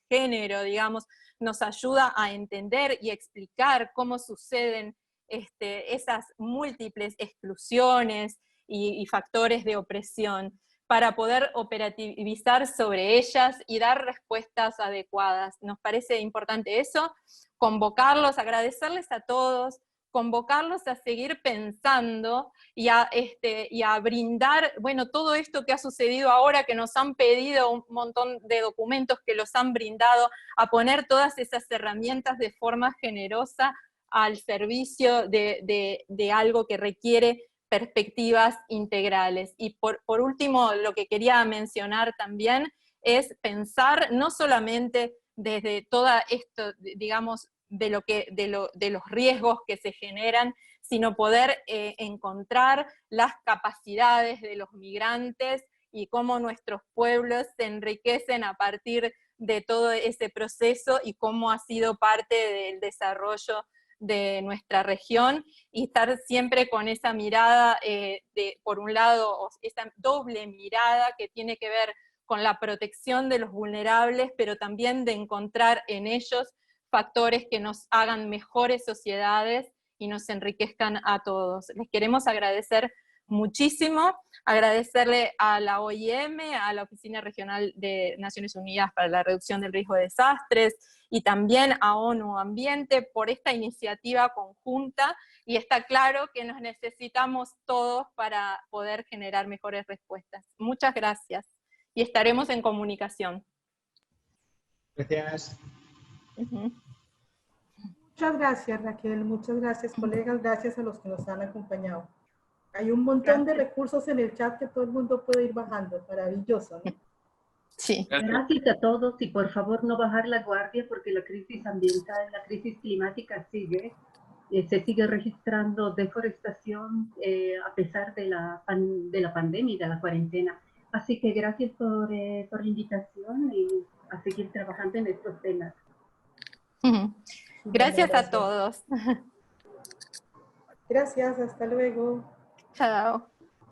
género, digamos, nos ayuda a entender y explicar cómo suceden esas múltiples exclusiones y factores de opresión, para poder operativizar sobre ellas y dar respuestas adecuadas. Nos parece importante eso, convocarlos, agradecerles a todos convocarlos a seguir pensando y a brindar, bueno, todo esto que ha sucedido ahora, que nos han pedido un montón de documentos, que los han brindado, a poner todas esas herramientas de forma generosa al servicio de algo que requiere perspectivas integrales. Y por último, lo que quería mencionar también es pensar no solamente desde toda esto, digamos, de los riesgos que se generan, sino poder encontrar las capacidades de los migrantes y cómo nuestros pueblos se enriquecen a partir de todo ese proceso y cómo ha sido parte del desarrollo de nuestra región, y estar siempre con esa mirada, por un lado, esa doble mirada que tiene que ver con la protección de los vulnerables, pero también de encontrar en ellos factores que nos hagan mejores sociedades y nos enriquezcan a todos. Les queremos agradecer muchísimo, agradecerle a la OIM, a la Oficina Regional de Naciones Unidas para la Reducción del Riesgo de Desastres, y también a ONU Ambiente por esta iniciativa conjunta, y está claro que nos necesitamos todos para poder generar mejores respuestas. Muchas gracias, y estaremos en comunicación. Gracias. Muchas gracias, Raquel. Muchas gracias, colegas. Gracias a los que nos han acompañado. Hay un montón de recursos en el chat que todo el mundo puede ir bajando. Maravilloso, ¿no? Sí. Gracias a todos, y por favor no bajar la guardia, porque la crisis ambiental, la crisis climática sigue. Se sigue registrando deforestación a pesar de la pandemia y de la cuarentena. Así que gracias por la invitación y a seguir trabajando en estos temas. Gracias a todos. Gracias, hasta luego. Chao.